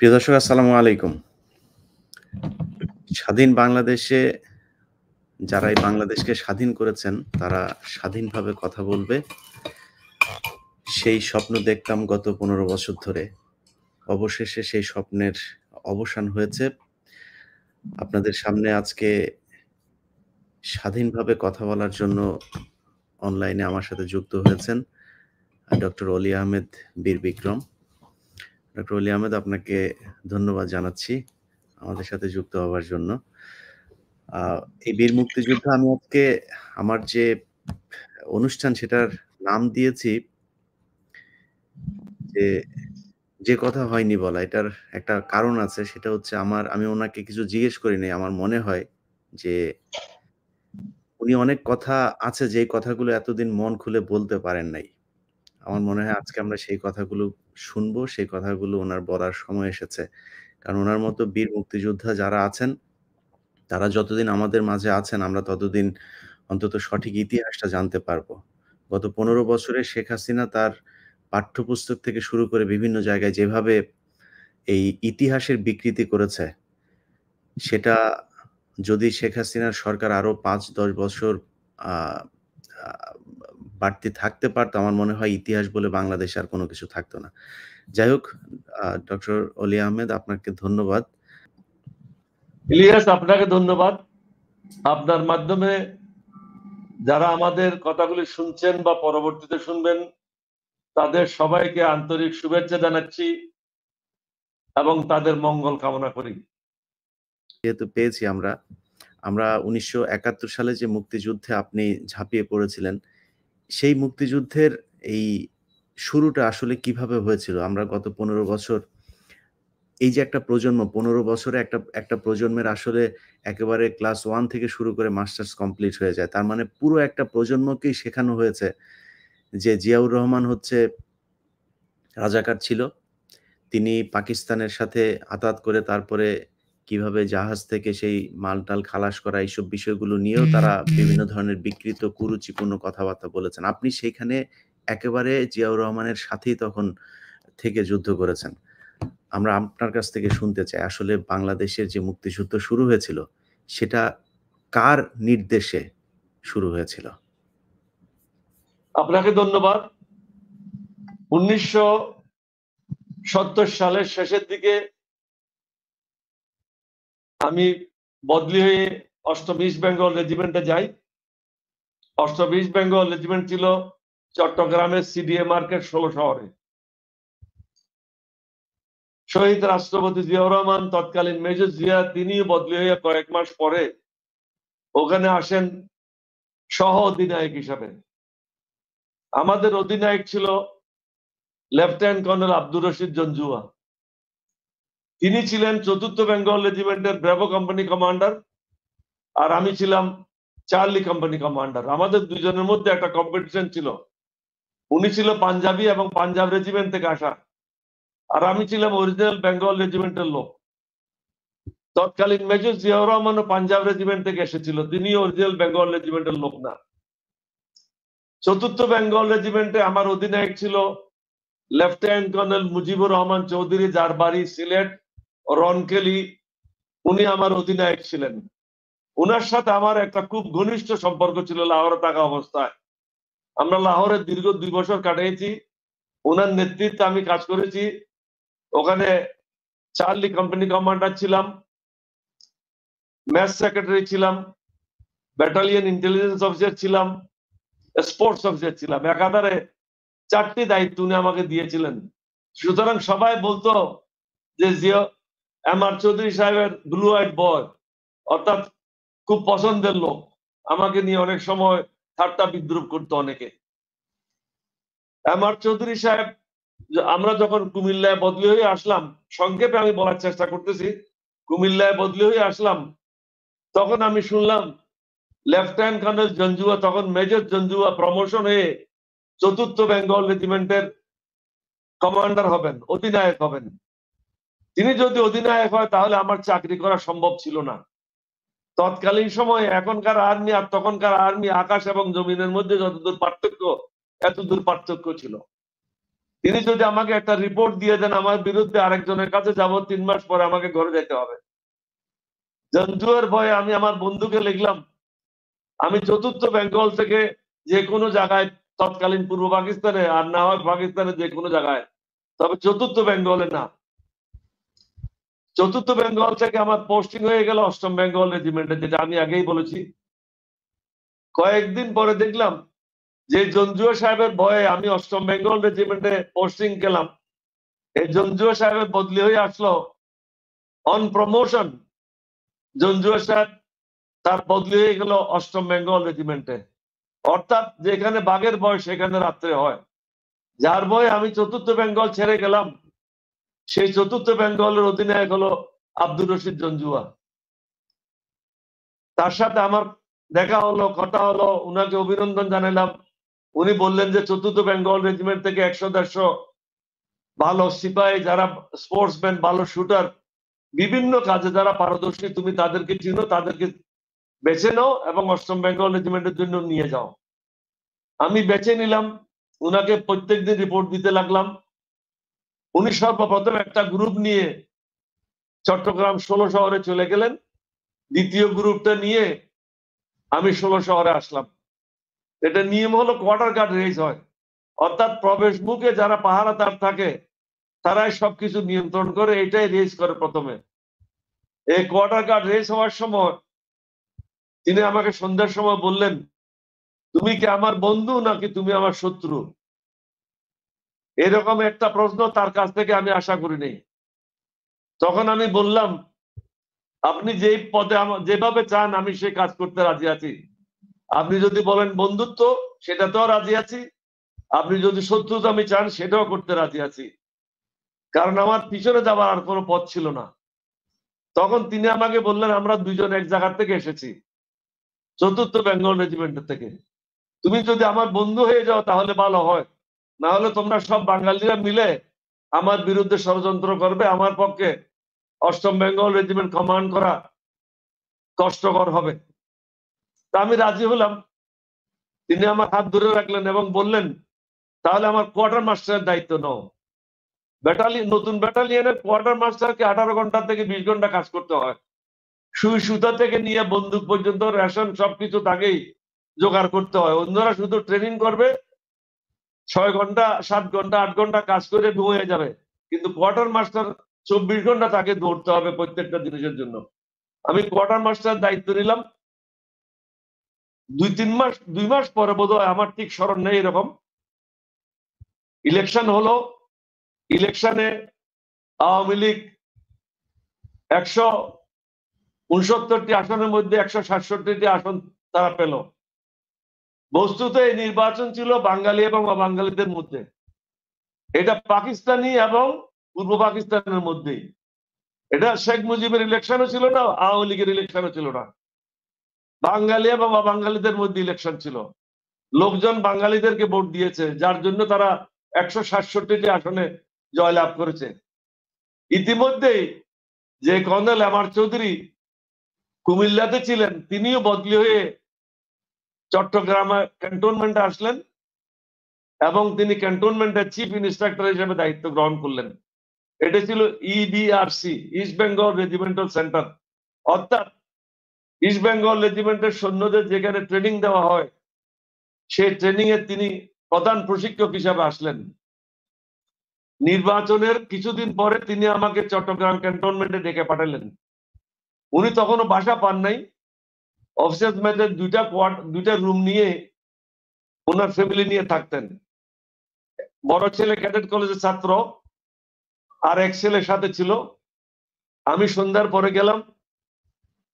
প্রিয় দর্শক আসসালামু আলাইকুম। স্বাধীন বাংলাদেশে যারা এই বাংলাদেশকে স্বাধীন করেছেন, তারা স্বাধীনভাবে কথা বলবে। সেই স্বপ্ন দেখতাম গত ১৫ বছর ধরে। অবশেষে সেই স্বপ্নের অবসান হয়েছে। আপনাদের সামনে আজকে স্বাধীনভাবে কথা বলার জন্য অনলাইনে আমার সাথে যুক্ত হয়েছেন ডক্টর অলি আহমেদ বীর বিক্রম। ডক্টর অলি আহমেদ, আপনাকে ধন্যবাদ জানাচ্ছি আমাদের সাথে যুক্ত হওয়ার জন্য। এই বীর মুক্তিযোদ্ধা আমি আজকে আমার যে অনুষ্ঠান সেটার নাম দিয়েছি যে, যে কথা হয়নি বলা। এটার একটা কারণ আছে, সেটা হচ্ছে আমি উনাকে কিছু জিজ্ঞেস করি নাই। আমার মনে হয় যে উনি অনেক কথা আছে যেই কথাগুলো এতদিন মন খুলে বলতে পারেন নাই। আমার মনে হয় আজকে আমরা সেই কথাগুলো শুনবো, সেই কথাগুলো উনার বলার সময় এসেছে। কারণ উনার মতো বীর মুক্তিযোদ্ধা যারা আছেন, তারা যতদিন আমাদের মাঝে আছেন আমরা ততদিন অন্তত সঠিক ইতিহাসটা জানতে পারবো। গত ১৫ বছরে শেখ হাসিনা তার পাঠ্যপুস্তক থেকে শুরু করে বিভিন্ন জায়গায় যেভাবে এই ইতিহাসের বিকৃতি করেছে, সেটা যদি শেখ হাসিনার সরকার আরো ৫-১০ বছর আ আ বাড়তি থাকতে পারত, আমার মনে হয় ইতিহাস বলে বাংলাদেশে আর কোনো কিছু থাকতো না। যাই হোক, ডক্টর অলি আহমেদ, আপনাকে ধন্যবাদ। ইলিয়াস, আপনাকে ধন্যবাদ। আপনার মাধ্যমে যারা আমাদের কথাগুলি শুনছেন বা পরবর্তীতে শুনবেন, তাদের সবাইকে আন্তরিক শুভেচ্ছা জানাচ্ছি এবং তাদের মঙ্গল কামনা করি। যেহেতু পেয়েছি আমরা ১৯৭১ সালে যে মুক্তিযুদ্ধে আপনি ঝাঁপিয়ে পড়েছিলেন, সেই মুক্তিযুদ্ধের এই শুরুটা আসলে কিভাবে হয়েছিল? আমরা গত ১৫ বছর এই যে একটা প্রজন্ম, ১৫ বছরে একটা প্রজন্মের আসলে একেবারে ক্লাস 1 থেকে শুরু করে মাস্টার্স কমপ্লিট হয়ে যায়। তার মানে পুরো একটা প্রজন্মকেই শেখানো হয়েছে যে জিয়াউর রহমান হচ্ছে রাজাকার ছিল। তিনি পাকিস্তানের সাথে আঁতাত করে তারপরে কিভাবে জাহাজ থেকে সেই মাল-টাল খালাস করা, এইসব বিষয়গুলো নিয়েও তারা বিভিন্ন ধরনের বিকৃত কুরুচিপূর্ণ কথাবার্তা বলেছেন। আপনি সেইখানে একেবারে জিয়াউর রহমানের সাথেই তখন থেকে যুদ্ধ করেছেন। আমরা আপনার কাছ থেকে শুনতে চাই আসলে বাংলাদেশের যে মুক্তিযুদ্ধ শুরু হয়েছিল, সেটা কার নির্দেশে শুরু হয়েছিল? আপনাকে ধন্যবাদ। ১৯৭০ সালের শেষের দিকে আমি বদলি হয়ে ৮ম ইস্ট বেঙ্গল রেজিমেন্টে যাই। ৮ম ইস্ট বেঙ্গল রেজিমেন্ট ছিল চট্টগ্রামের সিডিএ মার্কেট ১৬ শহরে। শহীদ রাষ্ট্রপতি জিয়াউর রহমান, তৎকালীন মেজর জিয়া, তিনিও বদলি হয়ে কয়েক মাস পরে ওখানে আসেন সহ অধিনায়ক হিসাবে। আমাদের অধিনায়ক ছিল লেফটেন্যান্ট কর্নেল আব্দুর রশিদ জঞ্জুয়া। তিনি ছিলেন ৪র্থ বেঙ্গল রেজিমেন্টের ব্রেভো কোম্পানি কমান্ডার, আর আমি ছিলাম চার্লি কোম্পানি কমান্ডার। আমাদের দুজনের মধ্যে একটা কম্পিটিশন ছিল। উনি ছিল পাঞ্জাবি এবং পাঞ্জাব রেজিমেন্ট থেকে আসা, আর আমি ছিলাম অরিজিনাল বেঙ্গল রেজিমেন্টের লোক। তৎকালীন মেজর জিয়াউর রহমানও পাঞ্জাব রেজিমেন্ট থেকে এসেছিল, তিনি অরিজিনাল বেঙ্গল রেজিমেন্টের লোক না। ৪র্থ বেঙ্গল রেজিমেন্টে আমার অধিনায়ক ছিল লেফটেন্যান্ট কর্নেল মুজিবুর রহমান চৌধুরী, যার বাড়ি সিলেট রনকেলি। উনি আমার অধিনায়ক ছিলেন। উনার সাথে আমার একটা খুব ঘনিষ্ঠ সম্পর্ক ছিল লাহোরে থাকা অবস্থায়। আমরা লাহোরে দীর্ঘ ২ বছর কাটিয়েছি। ওনার নেতৃত্বে আমি কাজ করেছি। ওখানে চার্লি কোম্পানি কমান্ডার ছিলাম, ম্যাচ সেক্রেটারি ছিলাম, ব্যাটালিয়ন ইন্টেলিজেন্স অফিসার ছিলাম, স্পোর্টস অফিসার ছিলাম। একাধারে ৪টি দায়িত্ব উনি আমাকে দিয়েছিলেন। সুতরাং সবাই বলতো যে জিয়া এম আর চৌধুরী সাহেবের ব্লু হোয়াইট বয়, অর্থাৎ খুব পছন্দের লোক। আমাকে নিয়ে অনেক সময় ঠাট্টা বিদ্রুপ করতো অনেকে। এম আর চৌধুরী সাহেব, আমরা যখন কুমিল্লায় বদলি হয়ে আসলাম, সংক্ষেপে আমি বলার চেষ্টা করতেছি, কুমিল্লায় বদলি হয়ে আসলাম, তখন আমি শুনলাম লেফটেন্যান্ট কর্নেল জঞ্জুয়া, তখন মেজর জঞ্জুয়া প্রমোশন হয়ে ৪র্থ বেঙ্গল রেজিমেন্টের কমান্ডার হবেন, অধিনায়ক হবেন। তিনি যদি অধিনায়ক হয় তাহলে আমার চাকরি করা সম্ভব ছিল না। তৎকালীন সময়ে এখনকার আর্মি আর তখনকার আর্মি আকাশ এবং জমিনের মধ্যে যতদূর পার্থক্য, এতদূর পার্থক্য ছিল। তিনি যদি আমাকে একটা রিপোর্ট দিয়ে দেন আমার বিরুদ্ধে, আরেকজনের কাছে যাব, 3 মাস পরে আমাকে ঘরে যেতে হবে। জঞ্জুয়ার ভয়ে আমি আমার বন্ধুকে লিখলাম, আমি 4th বেঙ্গল থেকে যে কোনো জায়গায়, তৎকালীন পূর্ব পাকিস্তানে আর না হয় পাকিস্তানের যে কোনো জায়গায়, তবে 4th বেঙ্গলে না। 4th বেঙ্গল থেকে আমার পোস্টিং হয়ে গেল 8ম বেঙ্গল রেজিমেন্টে, যেটা আমি আগেই বলেছি। কয়েকদিন পরে দেখলাম যে জঞ্জুয়া সাহেবের ভয়ে আমি 8ম বেঙ্গল রেজিমেন্টে পোস্টিং গেলাম, এই জঞ্জুয়া সাহেবের বদলি হয়ে আসলো অন প্রমোশন। জঞ্জুয়া সাহেব তার বদলি হয়ে গেল 8ম বেঙ্গল রেজিমেন্টে। অর্থাৎ যেখানে বাঘের ভয় সেখানে রাত্রে হয়। যার ভয়ে আমি 4th বেঙ্গল ছেড়ে গেলাম, সেই 4th বেঙ্গলের অধিনায়ক হলো আব্দুর রশিদ জঞ্জুয়া। তার সাথে আমার দেখা হলো, কথা হলো, উনাকে অভিনন্দন জানালাম। উনি বললেন যে 4th বেঙ্গল রেজিমেন্ট থেকে 100-150 ভালো সিপাহী, যারা স্পোর্টসম্যান, ভালো শুটার, বিভিন্ন কাজে যারা পারদর্শী, তুমি তাদেরকে চিনো, তাদেরকে বেছে নাও এবং 8ম বেঙ্গল রেজিমেন্টের জন্য নিয়ে যাও। আমি বেছে নিলাম, উনাকে প্রত্যেকদিন রিপোর্ট দিতে লাগলাম। উনি সর্বপ্রথম একটা গ্রুপ নিয়ে চট্টগ্রাম 16 শহরে চলে গেলেন। দ্বিতীয় গ্রুপটা নিয়ে আমি 16 শহরে আসলাম। এটা নিয়ম হলো কোয়ার্টার গার্ড রেস হয়, অর্থাৎ প্রবেশ মুখে যারা পাহারাদার থাকে তারাই সবকিছু নিয়ন্ত্রণ করে, এটাই রেস করে প্রথমে। এই কোয়ার্টার গার্ড রেস হওয়ার সময় তিনি আমাকে সন্ধ্যার সময় বললেন, তুমি কি আমার বন্ধু নাকি তুমি আমার শত্রু? এরকম একটা প্রশ্ন তার কাছ থেকে আমি আশা করিনি। তখন আমি বললাম, আপনি যেই পদে যেভাবে চান আমি সেই কাজ করতে রাজি আছি। আপনি যদি বলেন বন্ধুত্ব, সেটাতেও রাজি আছি। আপনি যদি শত্রুতা আমি চান, সেটাও করতে রাজি আছি। কারণ আমার পিছনে যাবার আর কোনো পথ ছিল না। তখন তিনি আমাকে বললেন, আমরা দুজন এক জায়গা থেকে এসেছি, 4th বেঙ্গল রেজিমেন্টের থেকে। তুমি যদি আমার বন্ধু হয়ে যাও তাহলে ভালো হয়, না হলে তোমরা সব বাঙালিরা মিলে আমার বিরুদ্ধে ষড়যন্ত্র করবে। আমার পক্ষে 8ম বেঙ্গল রেজিমেন্ট কমান্ড করা কষ্টকর হবে। তা আমি রাজি হলাম। তিনি আমার হাত ধরে রাখলেন এবং বললেন, তাহলে আমার কোয়ার্টার মাস্টারের দায়িত্ব নাও। নতুন ব্যাটালিয়নের কোয়ার্টার মাস্টারকে 18 ঘন্টা থেকে 20 ঘন্টা কাজ করতে হয়। সুই সুতা থেকে নিয়ে বন্দুক পর্যন্ত, রেশন, সবকিছু তাকেই জোগাড় করতে হয়। অন্যরা শুধু ট্রেনিং করবে, 6 ঘন্টা, 7 ঘন্টা, 8 ঘন্টা কাজ করে ঘুমিয়ে যাবে, কিন্তু কোয়ার্টার মাস্টার 24 ঘন্টা তাকে দৌড়তে হবে প্রত্যেকটা জিনিসের জন্য। আমি কোয়ার্টার মাস্টার দায়িত্ব নিলাম। 2 মাস পরে বোধহয়, আমার ঠিক স্মরণ নেই এরকম, ইলেকশন হলো। ইলেকশনে আওয়ামী লীগ 169টি আসনের মধ্যে 167টি আসন তারা পেল। বস্তুত এই নির্বাচন ছিল বাঙালি এবং অবাঙালিদের মধ্যে। এটা পাকিস্তানি এবং পূর্ব পাকিস্তানের মধ্যেই। এটা শেখ মুজিবের ইলেকশনও ছিল না, আওয়ামী লীগের ইলেকশনও ছিল না। বাঙালি এবং অবাঙালিদের মধ্যে ইলেকশন ছিল। লোকজন বাঙালিদেরকে ভোট দিয়েছে, যার জন্য তারা 167টি আসনে জয়লাভ করেছে। ইতিমধ্যেই যে কর্নেল এম আর চৌধুরী কুমিল্লাতে ছিলেন, তিনিও বদলি হয়ে চট্টগ্রামে ক্যান্টনমেন্টে আসলেন এবং তিনি ক্যান্টনমেন্টের চিফ ইন্সট্রাক্টর হিসেবে দায়িত্ব গ্রহণ করলেন। এটা ছিল ইবিআরসি, ইস্ট বেঙ্গল রেজিমেন্টাল সেন্টার। অর্থাৎ ইস্ট বেঙ্গল রেজিমেন্টের সৈন্যদের যেখানে ট্রেনিং দেওয়া হয়, সেই ট্রেনিং এ তিনি প্রধান প্রশিক্ষক হিসাবে আসলেন। নির্বাচনের কিছুদিন পরে তিনি আমাকে চট্টগ্রাম ক্যান্টনমেন্টে ডেকে পাঠালেন। উনি তখনও বাসা পান নাই। অফিসার্স মেসের 2টা রুম নিয়ে ওনার ফ্যামিলি নিয়ে থাকতেন। বড় ছেলে ক্যাডেট কলেজের ছাত্র, আর এক ছেলে সাথে ছিল। আমি সন্ধ্যার পরে গেলাম,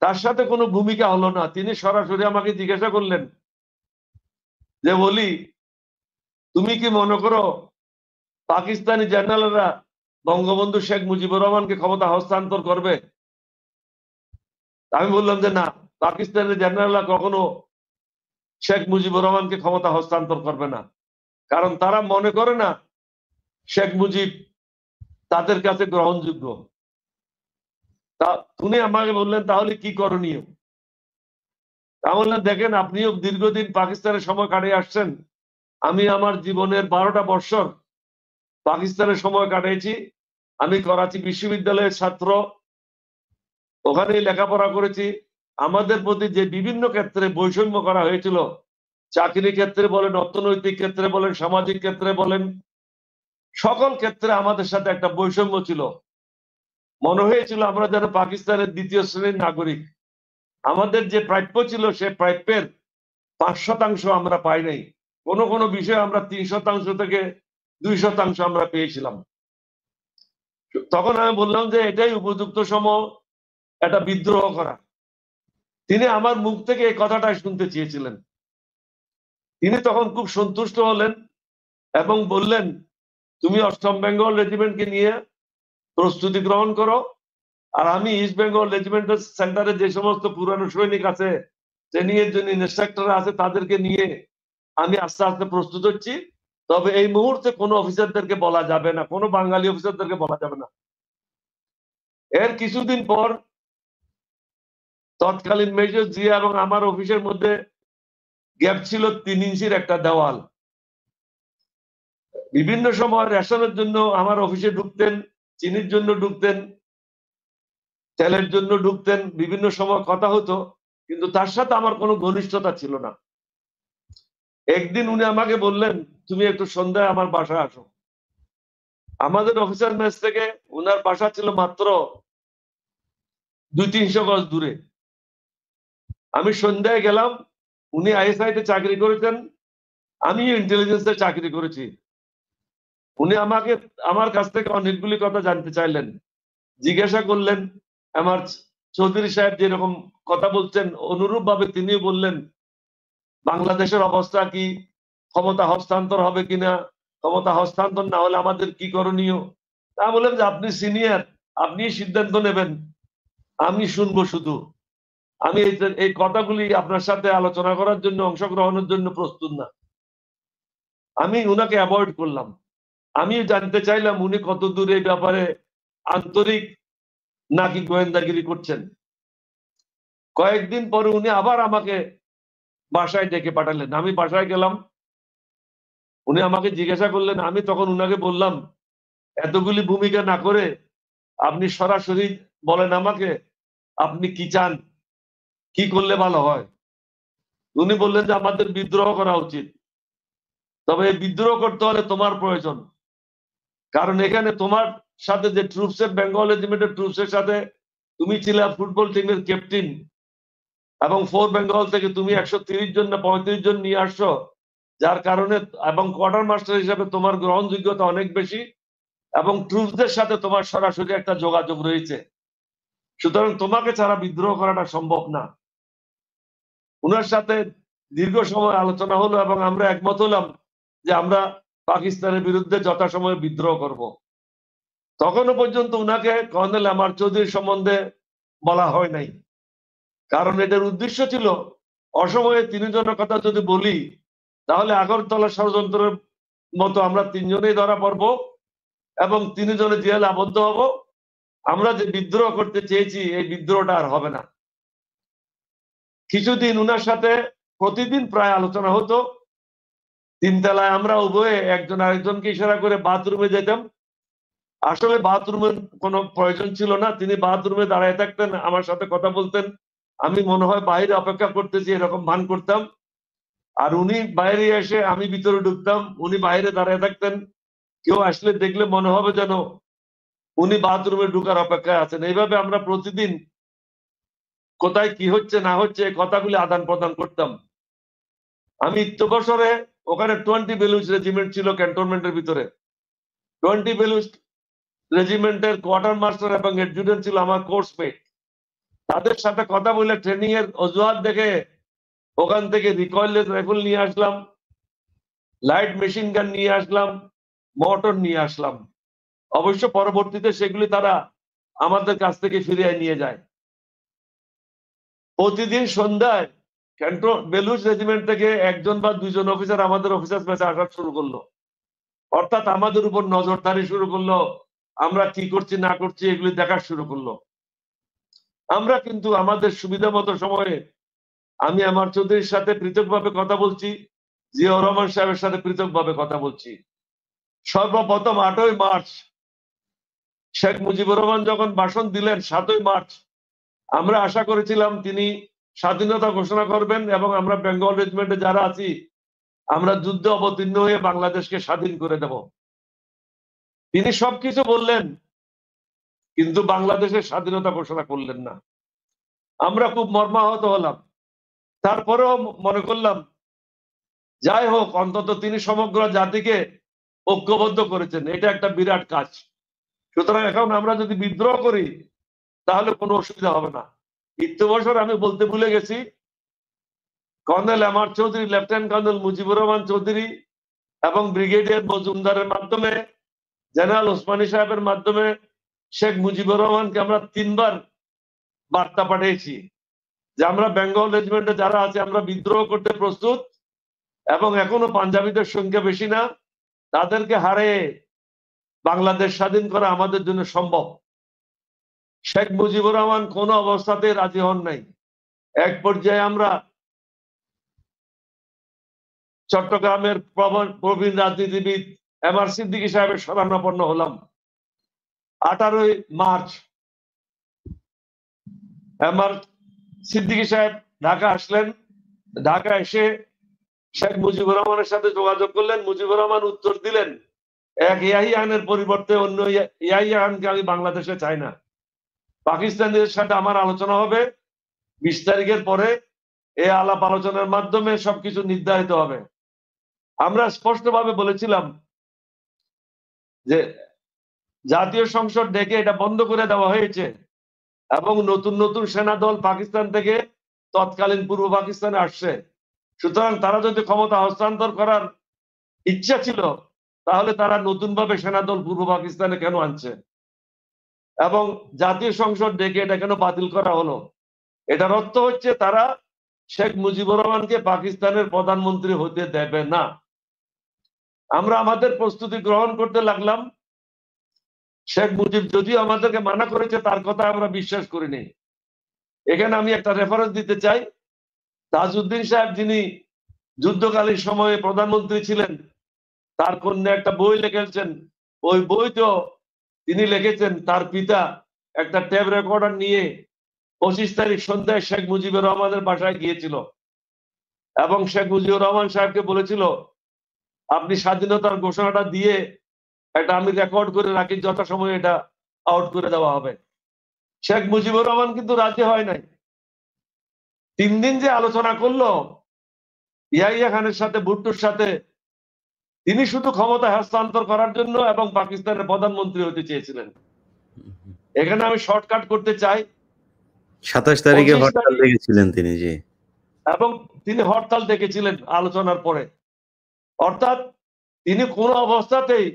তার সাথে কোনো ভূমিকা হলো না। তিনি সরাসরি আমাকে জিজ্ঞাসা করলেন যে, বলি, তুমি কি মনে করো পাকিস্তানি জেনারেলরা বঙ্গবন্ধু শেখ মুজিবুর রহমানকে ক্ষমতা হস্তান্তর করবে? আমি বললাম যে না, পাকিস্তানের জেনারেলরা কখনো শেখ মুজিবুর রহমানকে ক্ষমতা হস্তান্তর করবে না, কারণ তারা মনে করে না শেখ মুজিব তাদের কাছে গ্রহণযোগ্য। উনি আমাকে বললেন, তাহলে কি করণীয়? আমি বললাম, দেখেন, আপনিও দীর্ঘদিন পাকিস্তানের সময় কাটিয়ে আসছেন, আমি আমার জীবনের 12টা বৎসর পাকিস্তানের সময় কাটিয়েছি। আমি করাচি বিশ্ববিদ্যালয়ের ছাত্র, ওখানেই লেখাপড়া করেছি। আমাদের প্রতি যে বিভিন্ন ক্ষেত্রে বৈষম্য করা হয়েছিল, চাকরি ক্ষেত্রে বলেন, অর্থনৈতিক ক্ষেত্রে বলেন, সামাজিক ক্ষেত্রে বলেন, সকল ক্ষেত্রে আমাদের সাথে একটা বৈষম্য ছিল। মনে হয়েছিল আমরা যেন পাকিস্তানের দ্বিতীয় শ্রেণীর নাগরিক। আমাদের যে প্রাপ্য ছিল সে প্রাপ্যের 5% আমরা পাই নাই। কোন কোন বিষয়ে আমরা 3% থেকে 2% আমরা পেয়েছিলাম। তখন আমি বললাম যে এটাই উপযুক্ত সময় একটা বিদ্রোহ করা। তিনি আমার মুখ থেকে এই কথাটাই শুনতে চেয়েছিলেন। তিনি তখন খুব সন্তুষ্ট হলেন এবং বললেন, তুমি 8ম বেঙ্গল রেজিমেন্টকে নিয়ে প্রস্তুতি গ্রহণ করো, আর আমি ইস্ট বেঙ্গল রেজিমেন্টাল সেন্টারে যে সমস্ত পুরানো সৈনিক আছে, ট্রেনিং এর জন্য ইনস্ট্রাক্টর আছে, তাদেরকে নিয়ে আমি আস্তে আস্তে প্রস্তুত হচ্ছি। তবে এই মুহূর্তে কোনো অফিসারদেরকে বলা যাবে না, কোনো বাঙালি অফিসারদেরকে বলা যাবে না। এর কিছুদিন পর তৎকালীন মেজর জিয়া এবং আমার অফিসের মধ্যে গ্যাপ ছিল 3 ইঞ্চির একটা দেওয়াল। বিভিন্ন সময় রেশনের জন্য আমার অফিসে ঢুকতেন, চিনির জন্য ঢুকতেন, তেলের জন্য ঢুকতেন, বিভিন্ন সময় কথা হতো, কিন্তু তার সাথে আমার কোনো ঘনিষ্ঠতা ছিল না। একদিন উনি আমাকে বললেন, তুমি একটু সন্ধ্যায় আমার বাসায় আসো। আমাদের অফিসার মেস থেকে উনার বাসা ছিল মাত্র 200-300 গজ দূরে। আমি সন্ধ্যায় গেলাম। উনি আইএসআই তে চাকরি করেছেন, আমি ইন্টেলিজেন্সে চাকরি করেছি। উনি আমাকে আমার কাছ থেকে অনেকগুলি কথা জানতে চাইলেন, জিজ্ঞাসা করলেন। আমার চৌধুরী সাহেব যেরকম কথা বলছেন অনুরূপ ভাবে তিনিও বললেন, বাংলাদেশের অবস্থা কি, ক্ষমতা হস্তান্তর হবে কিনা, ক্ষমতা হস্তান্তর না হলে আমাদের কি করণীয়। তা বললেন যে আপনি সিনিয়র, আপনি সিদ্ধান্ত নেবেন, আমি শুনবো শুধু। আমি এই কথাগুলি আপনার সাথে আলোচনা করার জন্য, অংশগ্রহণের জন্য প্রস্তুত না। আমি উনাকে অ্যাভয়েড করলাম। আমি জানতে চাইলাম উনি কত দূর এই ব্যাপারে আন্তরিক নাকি গোয়েন্দাগিরি করছেন। কয়েকদিন পরে উনি আবার আমাকে বাসায় ডেকে পাঠালেন। আমি বাসায় গেলাম। উনি আমাকে জিজ্ঞাসা করলেন। আমি তখন উনাকে বললাম, এতগুলি ভূমিকা না করে আপনি সরাসরি বলেন আমাকে আপনি কি চান, কি করলে ভালো হয়। উনি বললেন যে আমাদের বিদ্রোহ করা উচিত, তবে এই বিদ্রোহ করতে হলে তোমার প্রয়োজন। কারণ এখানে তোমার সাথে যে ট্রুপসের, বেঙ্গল রেজিমেন্টের ট্রুপসের সাথে তুমি ছিলে ফুটবল টিমের ক্যাপ্টেন, এবং 4 বেঙ্গল থেকে তুমি 130 জন না 35 জন নিয়ে আসছো, যার কারণে, এবং কোয়ার্টার মাস্টার হিসাবে তোমার গ্রহণযোগ্যতা অনেক বেশি, এবং ট্রুপসদের সাথে তোমার সরাসরি একটা যোগাযোগ রয়েছে। সুতরাং তোমাকে ছাড়া বিদ্রোহ করাটা সম্ভব না। উনার সাথে দীর্ঘ সময় আলোচনা হলো এবং আমরা একমত হলাম যে আমরা পাকিস্তানের বিরুদ্ধে যথাসময়ে বিদ্রোহ করব। তখনও পর্যন্ত উনাকে কর্নেল আমার চৌধুরী সম্বন্ধে বলা হয় নাই, কারণ এটার উদ্দেশ্য ছিল অসময়ে 3 জনের কথা যদি বলি তাহলে আগরতলা ষড়যন্ত্রের মতো আমরা 3 জনেই ধরা পড়ব এবং 3 জনে জেলে আবদ্ধ হব। আমরা যে বিদ্রোহ করতে চেয়েছি এই বিদ্রোহটা আর হবে না। কিছুদিন উনার সাথে প্রতিদিন প্রায় আলোচনা হতো। 3 তলায় আমরা উভয়ে একজন আরেকজনকে ইশারা করে বাথরুমে যেতাম। আসলে বাথরুমের কোনো প্রয়োজন ছিল না, তিনি বাথরুমে দাঁড়ায় থাকতেন, আমার সাথে কথা বলতেন। আমি মনে হয় বাইরে অপেক্ষা করতেছি এরকম ভান করতাম, আর উনি বাইরে এসে আমি ভিতরে ঢুকতাম, উনি বাইরে দাঁড়ায় থাকতেন। কেউ আসলে দেখলে মনে হবে যেন উনি বাথরুমে ঢুকার অপেক্ষায় আছেন। এইভাবে আমরা প্রতিদিন কোথায় কি হচ্ছে না হচ্ছে এই কথাগুলি আদান প্রদান করতাম। আমি ইত্যবসরে ওখানে 20 বেলুচ রেজিমেন্ট ছিল ক্যান্টনমেন্টের ভিতরে। 20 বেলুচ রেজিমেন্টের কোয়ার্টার মাস্টার এবং অ্যাডজুটেন্ট ছিল আমার কোর্সমেট। তাদের সাথে কথা বলে ট্রেনিং এর অজুহাত দেখে ওখান থেকে রিকয়েললেস রাইফেল নিয়ে আসলাম, লাইট মেশিন গান নিয়ে আসলাম, মোটর নিয়ে আসলাম। অবশ্য পরবর্তীতে সেগুলি তারা আমাদের কাছ থেকে ফিরিয়ে নিয়ে যায়। প্রতিদিন সন্ধ্যায় বেলুচ রেজিমেন্ট থেকে 1 জন বা 2 জন অফিসার আমাদের অফিসার মেসে আসা শুরু করলো, অর্থাৎ আমাদের উপর নজরদারি শুরু করলো, আমরা কি করছি না করছি এগুলি দেখা শুরু করলো। আমরা কিন্তু আমাদের সুবিধা মতো সময়ে আমি আমার চৌধুরীর সাথে পৃথকভাবে কথা বলছি, জিয়াউর রহমান সাহেবের সাথে পৃথকভাবে কথা বলছি। সর্বপ্রথম 8ই মার্চ শেখ মুজিবুর রহমান যখন ভাষণ দিলেন 7ই মার্চ, আমরা আশা করেছিলাম তিনি স্বাধীনতা ঘোষণা করবেন এবং আমরা বেঙ্গল রেজিমেন্টে যারা আছি আমরা যুদ্ধে অবতীর্ণ হয়ে বাংলাদেশকে স্বাধীন করে দেব। তিনি সবকিছু বললেন, কিন্তু বাংলাদেশের স্বাধীনতা ঘোষণা করলেন না। আমরা খুব মর্মাহত হলাম। তারপরেও মনে করলাম যাই হোক, অন্তত তিনি সমগ্র জাতিকে ঐক্যবদ্ধ করেছেন, এটা একটা বিরাট কাজ। সুতরাং এখন আমরা যদি বিদ্রোহ করি তাহলে কোনো অসুবিধা হবে না। ইত্যবসর আমি বলতে ভুলে গেছি, colonel MR Chowdhury, lieutenant colonel Mujibur Rahman Chowdhury এবং ব্রিগেডিয়ার মজুমদারের মাধ্যমে, জেনারেল ওসমানী সাহেবের মাধ্যমে শেখ মুজিবুর রহমানকে আমরা 3 বার বার্তা পাঠিয়েছি যে আমরা বেঙ্গল রেজিমেন্টে যারা আছে আমরা বিদ্রোহ করতে প্রস্তুত এবং এখনো পাঞ্জাবিদের সংখ্যা বেশি না, তাদেরকে হারিয়ে বাংলাদেশ স্বাধীন করা আমাদের জন্য সম্ভব। শেখ মুজিবুর রহমান কোনো অবস্থাতে রাজি হন নাই। এক পর্যায়ে আমরা চট্টগ্রামের প্রবীণ রাজনীতিবিদ এমআর সিদ্দিকী সাহেবের শরণাপন্ন হলাম। 18ই মার্চ এমআর সিদ্দিকী সাহেব ঢাকা আসলেন। ঢাকা এসে শেখ মুজিবুর রহমানের সাথে যোগাযোগ করলেন। মুজিবুর রহমান উত্তর দিলেন, এক ইয়াহিয়ানের পরিবর্তে অন্য ইয়াহিয়ানকে আমি বাংলাদেশে চাই না। পাকিস্তানিদের সাথে আমার আলোচনা হবে 20 তারিখের পরে। এই আলাপ আলোচনার মাধ্যমে সবকিছু নির্ধারিত হবে। আমরা স্পষ্টভাবে বলেছিলাম যে জাতীয় সংসদ ডেকে এটা বন্ধ করে দেওয়া হয়েছে এবং নতুন নতুন সেনা দল পাকিস্তান থেকে তৎকালীন পূর্ব পাকিস্তানে আসছে। সুতরাং তারা যদি ক্ষমতা হস্তান্তর করার ইচ্ছা ছিল তাহলে তারা নতুনভাবে সেনাদল পূর্ব পাকিস্তানে কেন আনছে এবং জাতীয় সংসদ ডেকে এটা কেন বাতিল করা হলো? এটার অর্থ হচ্ছে তারা শেখ মুজিবুর রহমানকে পাকিস্তানের প্রধানমন্ত্রী হতে দেবে না। আমরা আমাদের প্রস্তুতি গ্রহণ করতে লাগলাম। শেখ মুজিব যদিও আমাদেরকে মানা করেছে, তার কথা আমরা বিশ্বাস করিনি। এখানে আমি একটা রেফারেন্স দিতে চাই। তাজউদ্দিন সাহেব, যিনি যুদ্ধকালীন সময়ে প্রধানমন্ত্রী ছিলেন, তার কন্যা একটা বই লিখেছেন। ওই বইতো তিনি লিখেছেন তার পিতা একটা টেপ রেকর্ডার নিয়ে 25 তারিখ সন্ধ্যায় শেখ মুজিবুর রহমানের বাসায় গিয়েছিল এবং শেখ মুজিবুর রহমান সাহেবকে বলেছিল, আপনি স্বাধীনতার ঘোষণাটা দিয়ে এটা আমি রেকর্ড করে রাখি, যথাসময়ে এটা আউট করে দেওয়া হবে। শেখ মুজিবুর রহমান কিন্তু রাজি হয় নাই। 3 দিন যে আলোচনা করলো ইয়াহিয়া খানের সাথে, ভুট্টোর সাথে, তিনি শুধু ক্ষমতা হস্তান্তর করার জন্য এবং পাকিস্তানের প্রধানমন্ত্রী হতে চেয়েছিলেন। এখানে আমি শর্টকাট করতে চাই। 27 তারিখে হরতাল ডেকেছিলেন তিনি, জি, এবং তিনি হরতাল ডেকেছিলেন আলোচনার পরে। অর্থাৎ তিনি কোন অবস্থাতেই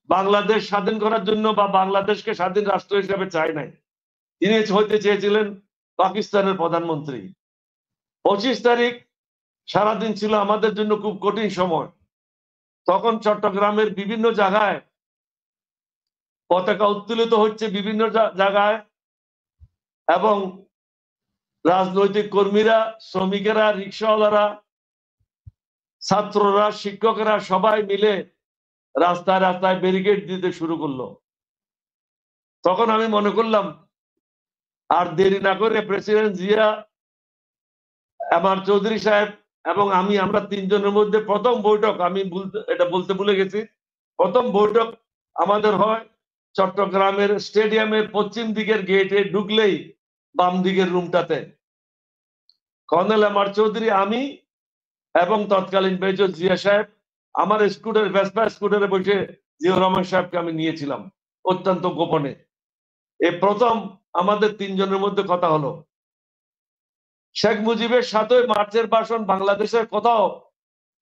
বাংলাদেশ স্বাধীন করার জন্য বা বাংলাদেশকে স্বাধীন রাষ্ট্র হিসেবে চায় নাই। তিনি হইতে চেয়েছিলেন পাকিস্তানের প্রধানমন্ত্রী। 25 তারিখ সারাদিন ছিল আমাদের জন্য খুব কঠিন সময়। তখন চট্টগ্রামের বিভিন্ন জায়গায় পতাকা উত্তোলিত হচ্ছে, বিভিন্ন জায়গায়, এবং রাজনৈতিক কর্মীরা, শ্রমিকেরা, রিক্সাওয়ালারা, ছাত্ররা, শিক্ষকেরা সবাই মিলে রাস্তায় রাস্তায় ব্যারিকেড দিতে শুরু করলো। তখন আমি মনে করলাম আর দেরি না করে প্রেসিডেন্ট জিয়া, এমআর চৌধুরী সাহেব এবং আমরা 3 জনের মধ্যে প্রথম বৈঠক, আমি এটা বলতে ভুলে গেছি, প্রথম বৈঠক আমাদের হয় চট্টগ্রামের স্টেডিয়ামের পশ্চিম দিকের গেটে ঢুকলেই বাম দিকের রুমটাতে। কর্নেল এমআর চৌধুরী, আমি এবং তৎকালীন মেজর জিয়া সাহেব আমার ভেসপা স্কুটারে বসে জিয়াউর রহমান সাহেবকে আমি নিয়েছিলাম অত্যন্ত গোপনে। এই প্রথম আমাদের 3 জনের মধ্যে কথা হলো। শেখ মুজিবের 7ই মার্চের ভাষণ বাংলাদেশের কোথাও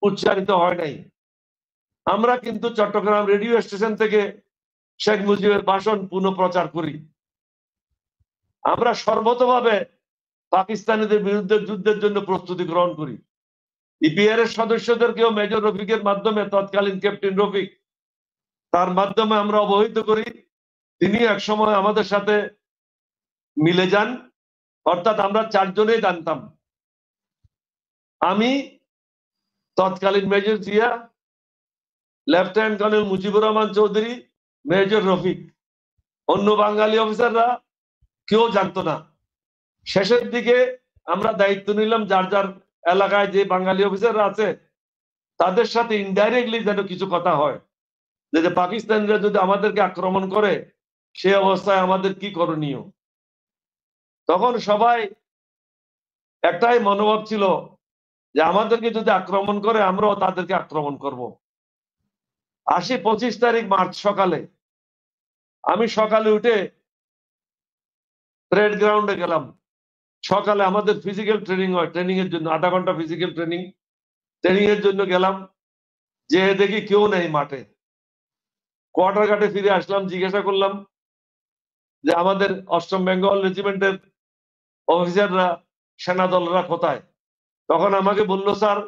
উচ্চারিত হয় নাই। আমরা কিন্তু চট্টগ্রাম রেডিও স্টেশন থেকে শেখ মুজিবের ভাষণ পুনঃপ্রচার করি। আমরা সর্বতভাবে পাকিস্তানিদের বিরুদ্ধে যুদ্ধের জন্য প্রস্তুতি গ্রহণ করি। ইপিআর এর সদস্যদেরকেও মেজর রফিকের মাধ্যমে, তৎকালীন ক্যাপ্টেন রফিক, তার মাধ্যমে আমরা অবহিত করি। তিনি এক সময় আমাদের সাথে মিলে যান। অর্থাৎ আমরা 4 জনেই জানতাম, আমি, তৎকালীন major Zia, lieutenant colonel Mujibur Rahman Chowdhury, major Rafiq. অন্য বাঙালি অফিসাররা কেউ জানতো না। শেষের দিকে আমরা দায়িত্ব নিলাম, যার যার এলাকায় যে বাঙালি অফিসাররা আছে তাদের সাথে ইনডাইরেক্টলি যেন কিছু কথা হয়, যে পাকিস্তানিরা যদি আমাদেরকে আক্রমণ করে সে অবস্থায় আমাদের কি করণীয়। তখন সবাই একটাই মনোভাব ছিল যে আমাদেরকে যদি আক্রমণ করে আমরাও তাদেরকে আক্রমণ করব। 25 তারিখ মার্চ সকালে আমি সকালে উঠে প্যারেড গ্রাউন্ডে গেলাম। সকালে আমাদের ফিজিক্যাল ট্রেনিং হয়, ট্রেনিং এর জন্য 8 ঘন্টা ফিজিক্যাল ট্রেনিং এর জন্য গেলাম। যে দেখি কেউ নেই মাঠে। কোয়ার্টার ঘাটে ফিরে আসলাম, জিজ্ঞাসা করলাম যে আমাদের 8ম বেঙ্গল রেজিমেন্টের অফিসাররা, সেনাদলরা কোথায়? তখন আমাকে বললো, স্যার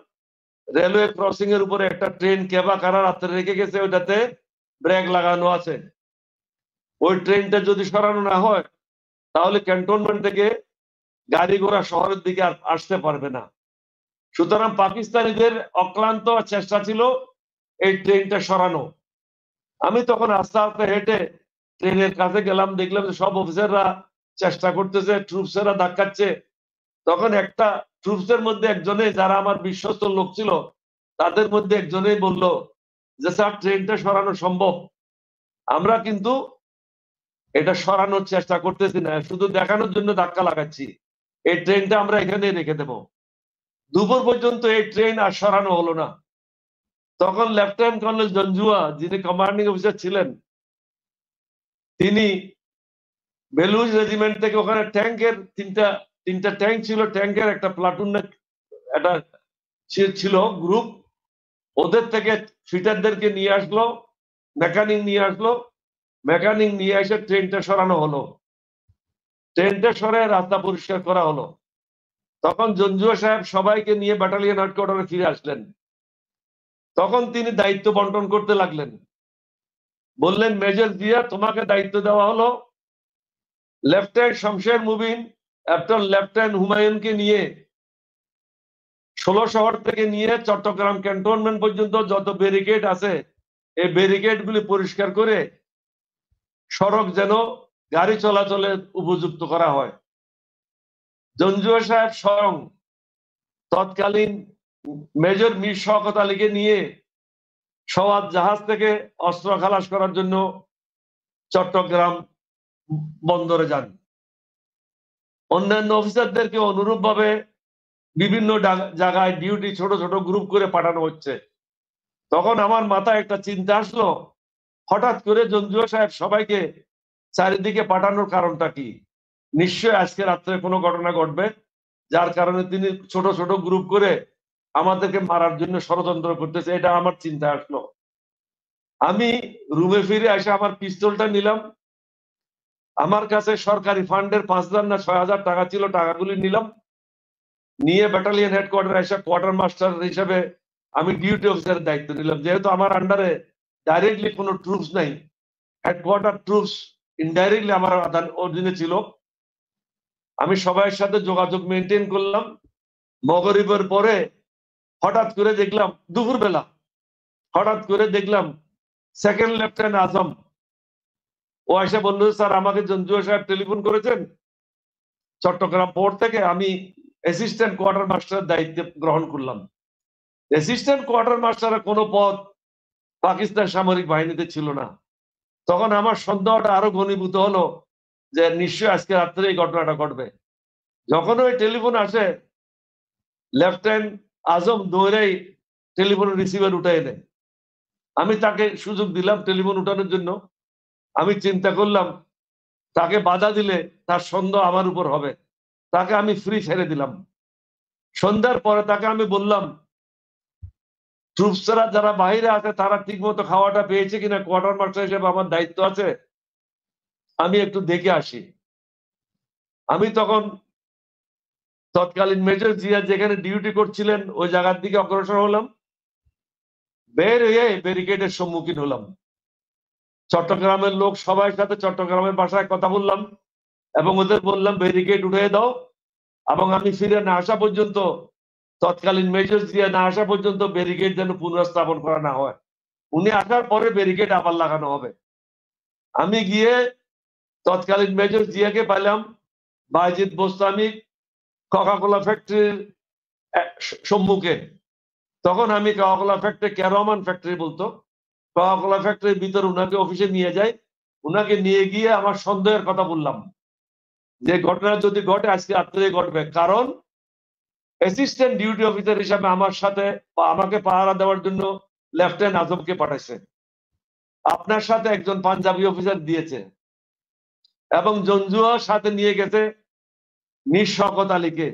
রেলওয়ে ক্রসিং এর উপরে একটা ট্রেন কেবা কারা রাত্রে রেখে গেছে, ওইটাতে ব্রেক লাগানো আছে। ওই ট্রেনটা যদি সরানো না হয় তাহলে ক্যান্টনমেন্ট থেকে গাড়ি ঘোড়া শহরের দিকে আর আসতে পারবে না। সুতরাং পাকিস্তানিদের অক্লান্ত চেষ্টা ছিল এই ট্রেনটা সরানো। আমি তখন আস্তে আস্তে হেঁটে ট্রেনের কাছে গেলাম, দেখলাম যে সব অফিসাররা চেষ্টা করতেছে, ট্রুপসেরা ধাক্কাচ্ছে। তখন একটা ট্রুপসের মধ্যে একজনে, যারা আমার বিশ্বস্ত লোক ছিল তাদের মধ্যে একজনেই বলল যে স্যার ট্রেনটা সরানো সম্ভব, আমরা কিন্তু এটা সরানোর চেষ্টা করতেছি না, শুধু দেখানোর জন্য ধাক্কা লাগাচ্ছি, এই ট্রেনটা আমরা এখানে রেখে দেব। দুপুর পর্যন্ত এই ট্রেন আর সরানো হলো না। তখন লেফটেন্যান্ট কর্নেল জঞ্জুয়া, যিনি কমান্ডিং অফিসার ছিলেন, তিনি বেলুচ রেজিমেন্ট থেকে, ওখানে ট্যাঙ্কের তিনটা ট্যাঙ্ক ছিল, ট্যাঙ্কের একটা প্লাটুন একটা ছিল গ্রুপ, ওদের থেকে ফিটারদেরকে নিয়ে আসলো, মেকানিক নিয়ে আসলো, মেকানিক নিয়ে এসে ট্রেনটা সরানো হলো। ট্রেনটা সরে রাস্তা পরিষ্কার করা হলো। তখন জঞ্জুয়া সাহেব সবাইকে নিয়ে ব্যাটালিয়ন হেডকোয়ার্টারে ফিরে আসলেন। তখন তিনি দায়িত্ব বন্টন করতে লাগলেন। বললেন, মেজর জিয়া, তোমাকে দায়িত্ব দেওয়া হলো লেফটেন্যান্ট শমশের মুবিন এবং লেফটেন্যান্ট হুমায়ুনকে নিয়ে 16 শহর থেকে নিয়ে চট্টগ্রাম ক্যান্টনমেন্ট পর্যন্ত যত ব্যারিকেড আছে এই ব্যারিকেড গুলি পরিষ্কার করে সড়ক যেন গাড়ি চলাচলের উপযুক্ত করা হয়। জঞ্জুয়া সাহেব স্বয়ং তৎকালীন মেজর মীর শওকত আলীকে নিয়ে সওয়াত জাহাজ থেকে অস্ত্র খালাস করার জন্য চট্টগ্রাম বন্দরে যান। অন্যান্য অফিসারদেরকে অনুরূপ ভাবে বিভিন্ন জায়গায় ডিউটি ছোট ছোট গ্রুপ করে পাঠানো হচ্ছে। তখন আমার মাথায় একটা চিন্তা আসলো, হঠাৎ করে জঞ্জুয়া সাহেব সবাইকে চারিদিকে পাঠানোর কারণটা কি? নিশ্চয়ই আজকে রাত্রে কোনো ঘটনা ঘটবে যার কারণে তিনি ছোট ছোট গ্রুপ করে আমাদেরকে মারার জন্য ষড়যন্ত্র করতেছে, এটা আমার চিন্তা আসলো। আমি রুমে ফিরে এসে আমার পিস্তলটা নিলাম। আমার কাছে সরকারি ফান্ডের 5,000 না 6,000 টাকা ছিল, টাকাগুলি নিলাম, নিয়ে ব্যাটালিয়ন হেডকোয়ার্টার এসে কোয়ার্টার মাস্টার হিসেবে আমি ডিউটি অফিসারের দায়িত্ব নিলাম। যেহেতু আমার আন্ডারে ডাইরেক্টলি কোনো ট্রুপস নাই, হেডকোয়ার্টার ট্রুপস ইনডাইরেক্টলি আমার অধীনে ছিল। আমি সবাই সাথে যোগাযোগ মেনটেন করলাম। মগরিবের পরে হঠাৎ করে দেখলাম, দুপুরবেলা হঠাৎ করে দেখলাম সেকেন্ড লেফটেন্যান্ট আজম, ও এসে বললো, স্যার আমাকে জঞ্জুয়া সাহেব টেলিফোন করেছেন চট্টগ্রাম পোর্ট থেকে, আমি অ্যাসিস্ট্যান্ট কোয়ার্টার মাস্টারের দায়িত্ব গ্রহণ করলাম। অ্যাসিস্ট্যান্ট কোয়ার্টার মাস্টারের কোনো পদ পাকিস্তান সামরিক বাহিনীতে ছিল না। তখন আমার সন্দেহটা আরো ঘনীভূত হলো যে নিশ্চয়ই আজকে রাত্রে এই ঘটনাটা ঘটবে। যখন ওই টেলিফোন আসে, লেফটেন্যান্ট আজম দৌড়েই টেলিফোন রিসিভার উঠে এনে আমি তাকে সুযোগ দিলাম টেলিফোন উঠানোর জন্য। আমি চিন্তা করলাম তাকে বাধা দিলে তার সন্দেহ আমার উপর হবে, তাকে আমি ফ্রি ছেড়ে দিলাম। সন্ধ্যার পরে তাকে আমি বললাম, ট্রুপসরা যারা বাইরে আছে তারা ঠিক মতো খাওয়াটা পেয়েছে কিনা, কোয়ার্টার মাস্টার হিসেবে আমার দায়িত্ব আছে, আমি একটু দেখে আসি। আমি তখন তৎকালীন মেজর জিয়া যেখানে ডিউটি করছিলেন ওই জায়গার দিকে অগ্রসর হলাম। বের হয়ে ব্যারিকেডের সম্মুখীন হলাম। চট্টগ্রামের লোক সবার সাথে চট্টগ্রামের ভাষায় কথা বললাম এবং ওদের বললাম ব্যারিকেড উঠিয়ে দাও, এবং আমি ফিরে না আসা পর্যন্ত, তৎকালীন মেজর জিয়া না আসা পর্যন্ত ব্যারিকেড যেন পুনঃস্থাপন করা না হয়। উনি আসার পরে ব্যারিকেড আবার লাগানো হবে। আমি গিয়ে তৎকালীন মেজর জিয়াকে পেলাম বাইজিদ বোস্তামি কোকা-কোলা ফ্যাক্টরির সম্মুখে। তখন আমি কোকা-কোলা ফ্যাক্টরি ক্যারমান ফ্যাক্টরি বলতো, কোকা-কোলা ফ্যাক্টরির ভিতর উনাকে অফিসে নিয়ে যাই। উনাকে নিয়ে গিয়ে আমার সন্দেহের কথা বললাম যে ঘটনা যদি ঘটে আজকে রাত্রে ঘটবে, কারণ অ্যাসিস্ট্যান্ট ডিউটি অফিসার হিসাবে আমার সাথে বা আমাকে পাহারা দেওয়ার জন্য লেফটেন্যান্ট আজমকে পাঠাইছে, আপনার সাথে একজন পাঞ্জাবি অফিসার দিয়েছে এবং জঞ্জুয়ার সাথে নিয়ে গেছে মীর শওকত আলীকে,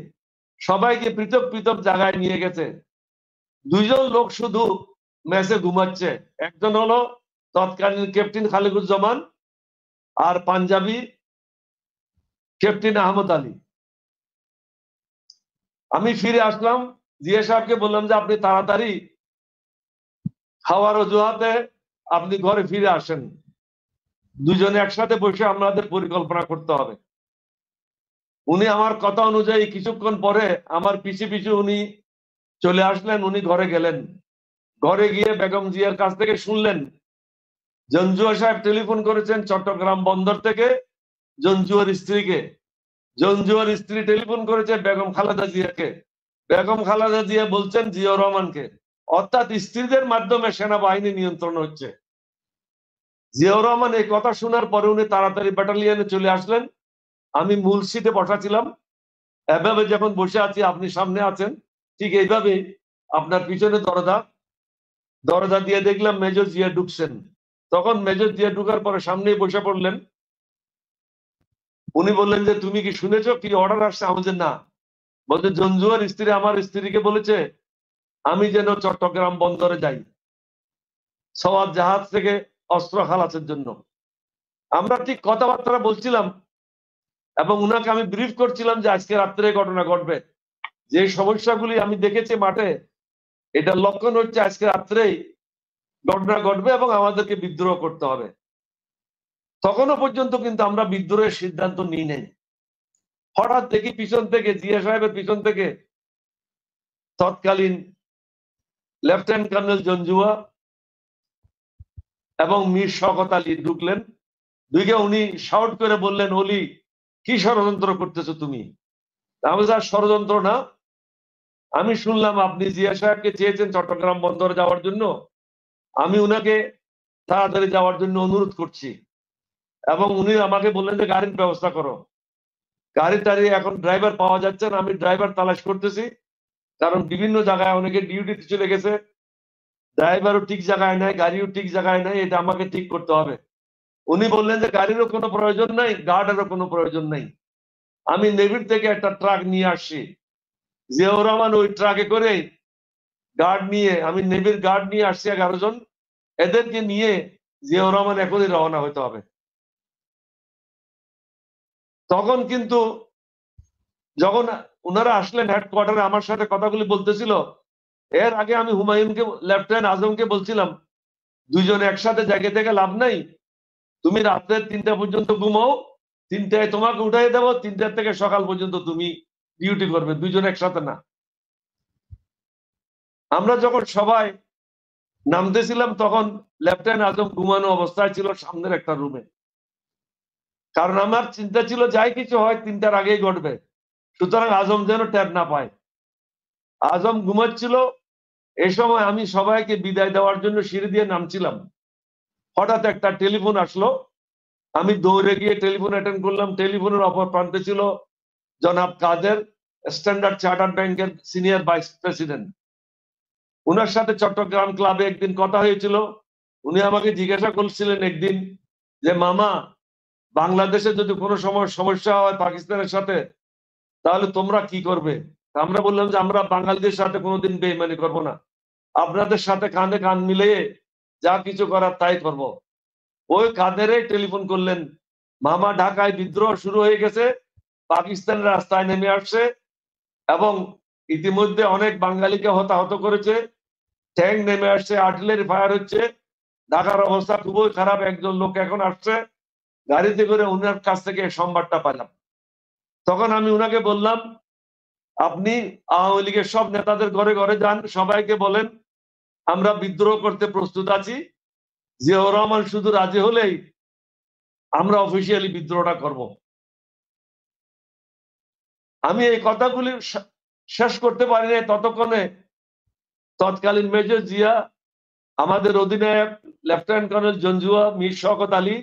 সবাইকে পৃথক পৃথক জায়গায় নিয়ে গেছে। দুইজন লোক শুধু মেসে ঘুমাচ্ছে, একজন হলো তৎকালীন ক্যাপ্টেন খালিকুজ্জামান আর পাঞ্জাবি ক্যাপ্টেন আহমদ আলী। আমি ফিরে আসলাম, জিয়া সাহেবকে বললাম যে আপনি তাড়াতাড়ি খাওয়ার অজুহাতে আপনি ঘরে ফিরে আসেন, দুজনে একসাথে বসে আমাদের পরিকল্পনা করতে হবে। উনি আমার কথা অনুযায়ী কিছুক্ষণ পরে আমার পিছু পিছু উনি চলে আসলেন, উনি ঘরে গেলেন। ঘরে গিয়ে বেগম জিয়ার কাছ থেকে শুনলেন জঞ্জুয়া সাহেব টেলিফোন করেছেন চট্টগ্রাম বন্দর থেকে জঞ্জুয়ার স্ত্রীকে, জঞ্জুয়ার স্ত্রী টেলিফোন করেছে বেগম খালেদা জিয়াকে, বেগম খালেদা জিয়া বলছেন জিয়াউর রহমানকে, অর্থাৎ স্ত্রীদের মাধ্যমে সেনাবাহিনী নিয়ন্ত্রণ হচ্ছে। জিয়াউর রহমান এই কথা শোনার পরে উনি তাড়াতাড়ি ব্যাটালিয়নে চলে আসলেন। আমি মূল সিটে বসা ছিলাম, এভাবে যখন বসে আছি আপনি সামনে আছেন, ঠিক এইভাবে আপনার পিছনে দরজা দিয়ে দেখলাম মেজর জিয়া ঢুকছেন। তখন মেজর জিয়া ঢুকার পরে সামনেই বসে পড়লেন। উনি বললেন যে তুমি কি শুনেছো কি অর্ডার আসছে? আমাদের না, বলতে জঞ্জুয়ার স্ত্রী আমার স্ত্রীকে বলেছে আমি যেন চট্টগ্রাম বন্দরে যাই সওয়াত জাহাজ থেকে অস্ত্র খালাসের জন্য। আমরা ঠিক কথাবার্তা বলছিলাম এবং উনাকে আমি ব্রিফ করছিলাম যে আজকে রাত্রে ঘটনা ঘটবে, যে সমস্যাগুলি আমি দেখেছি মাঠে, এটা লক্ষণ হচ্ছে আজকে রাত্রেই ঘটনা ঘটবে এবং আমাদেরকে বিদ্রোহ করতে হবে। তখনও পর্যন্ত কিন্তু আমরা বিদ্রোহের সিদ্ধান্ত নিই নাই। হঠাৎ দেখি পিছন থেকে জিয়া সাহেবের পিছন থেকে তৎকালীন লেফটেন্যান্ট কর্নেল জঞ্জুয়া এবং মীর শওকত আলী ঢুকলেন। দুইকে উনি শাউট করে বললেন, অলি কি ষড়যন্ত্র করতেছো তুমি? আমি স্যার ষড়যন্ত্র না, আমি শুনলাম আপনি জিয়া সাহেবকে চেয়েছেন চট্টগ্রাম বন্দরে যাওয়ার জন্য, আমি উনাকে তাড়াতাড়ি যাওয়ার জন্য অনুরোধ করছি এবং উনি আমাকে বললেন যে গাড়ির ব্যবস্থা করো। গাড়ি টাড়ি এখন ড্রাইভার পাওয়া যাচ্ছে না, আমি ড্রাইভার তালাশ করতেছি, কারণ বিভিন্ন জায়গায় অনেকে ডিউটিতে চলে গেছে, ড্রাইভারও ঠিক জায়গায় নাই, গাড়িও ঠিক জায়গায় নাই, এটা আমাকে ঠিক করতে হবে। উনি বললেন যে গাড়িরও কোনো প্রয়োজন নাই, গার্ডেরও কোনো প্রয়োজন নাই, আমি নেভির থেকে একটা ট্রাক নিয়ে আসছি। জিয়াউর রহমান ওই ট্রাকে করে গার্ড নিয়ে, আমি নেভির গার্ড নিয়ে আসছি 11 জন, এদেরকে নিয়ে জিয়াউর রহমান এখনই রওনা হতে হবে। তখন কিন্তু যখন ওনারা আসলেন হেডকোয়ার্টারে আমার সাথে কথাগুলি বলতেছিল, এর আগে আমি হুমায়ুনকে লেফটেন্যান্ট আজমকে বলছিলাম দুইজন একসাথে জায়গা থেকে লাভ নাই, তুমি রাত্রে 3টা পর্যন্ত ঘুমাও, 3টায় তোমাকে উঠাই দেবো, 3টা থেকে সকাল পর্যন্ত তুমি ডিউটি করবে, দুইজন একসাথে না। আমরা যখন সবাই নামতেছিলাম তখন লেফটেন্যান্ট আজম ঘুমানো অবস্থায় ছিল সামনের একটা রুমে, কারণ আমার চিন্তা ছিল যাই কিছু হয় 3টার আগেই ঘটবে, সুতরাং আজম যেন টের না পায়। আজম ঘুমাচ্ছিল। এই সময় আমি সবাইকে বিদায় দেওয়ার জন্য সিঁড়ি দিয়ে নামছিলাম, হঠাৎ একটা টেলিফোন আসলো, আমি দৌড়ে গিয়ে টেলিফোন অ্যাটেন্ড করলাম। টেলিফোনের অপর প্রান্তে ছিল জনাব কাদের, স্ট্যান্ডার্ড চার্টার্ড ব্যাংকের সিনিয়র ভাইস প্রেসিডেন্ট। উনার সাথে চট্টগ্রাম ক্লাবে একদিন কথা হয়েছিল। উনি আমাকে জিজ্ঞাসা করছিলেন একদিন যে মামা, বাংলাদেশে যদি কোনো সময় সমস্যা হয় পাকিস্তানের সাথে তাহলে তোমরা কি করবে? আমরা বললাম যে আমরা বাঙালিদের সাথে কোনোদিন বেইমানি করব না, আপনাদের সাথে কাঁধে কাঁধ মিলিয়ে যা কিছু করার তাই করব। ওই কাদেরে টেলিফোন করলেন, মামা ঢাকায় বিদ্রোহ শুরু হয়ে গেছে, পাকিস্তানের রাস্তায় নেমে আসছে এবং ইতিমধ্যে অনেক বাঙালিকে হতাহত করেছে, ট্যাঙ্ক নেমে আসছে, আর্টিলারি ফায়ার হচ্ছে, ঢাকার অবস্থা খুবই খারাপ, একজন লোক এখন আসছে গাড়িতে করে, উনার কাছ থেকে সংবাদটা পেলাম। তখন আমি উনাকে বললাম, আপনি আওয়ামী লীগের সব নেতাদের ঘরে ঘরে যান, সবাইকে বলেন আমরা বিদ্রোহ করতে প্রস্তুত আছি, জিয়াউর রহমান শুধু রাজি হলেই আমরা অফিসিয়ালি বিদ্রোহটা করব। আমি এই কথাগুলি শেষ করতে পারি নাই ততক্ষণে তৎকালীন মেজর জিয়া, আমাদের অধিনায়ক লেফটেন্যান্ট কর্নেল জঞ্জুয়া, মীর শওকত আলী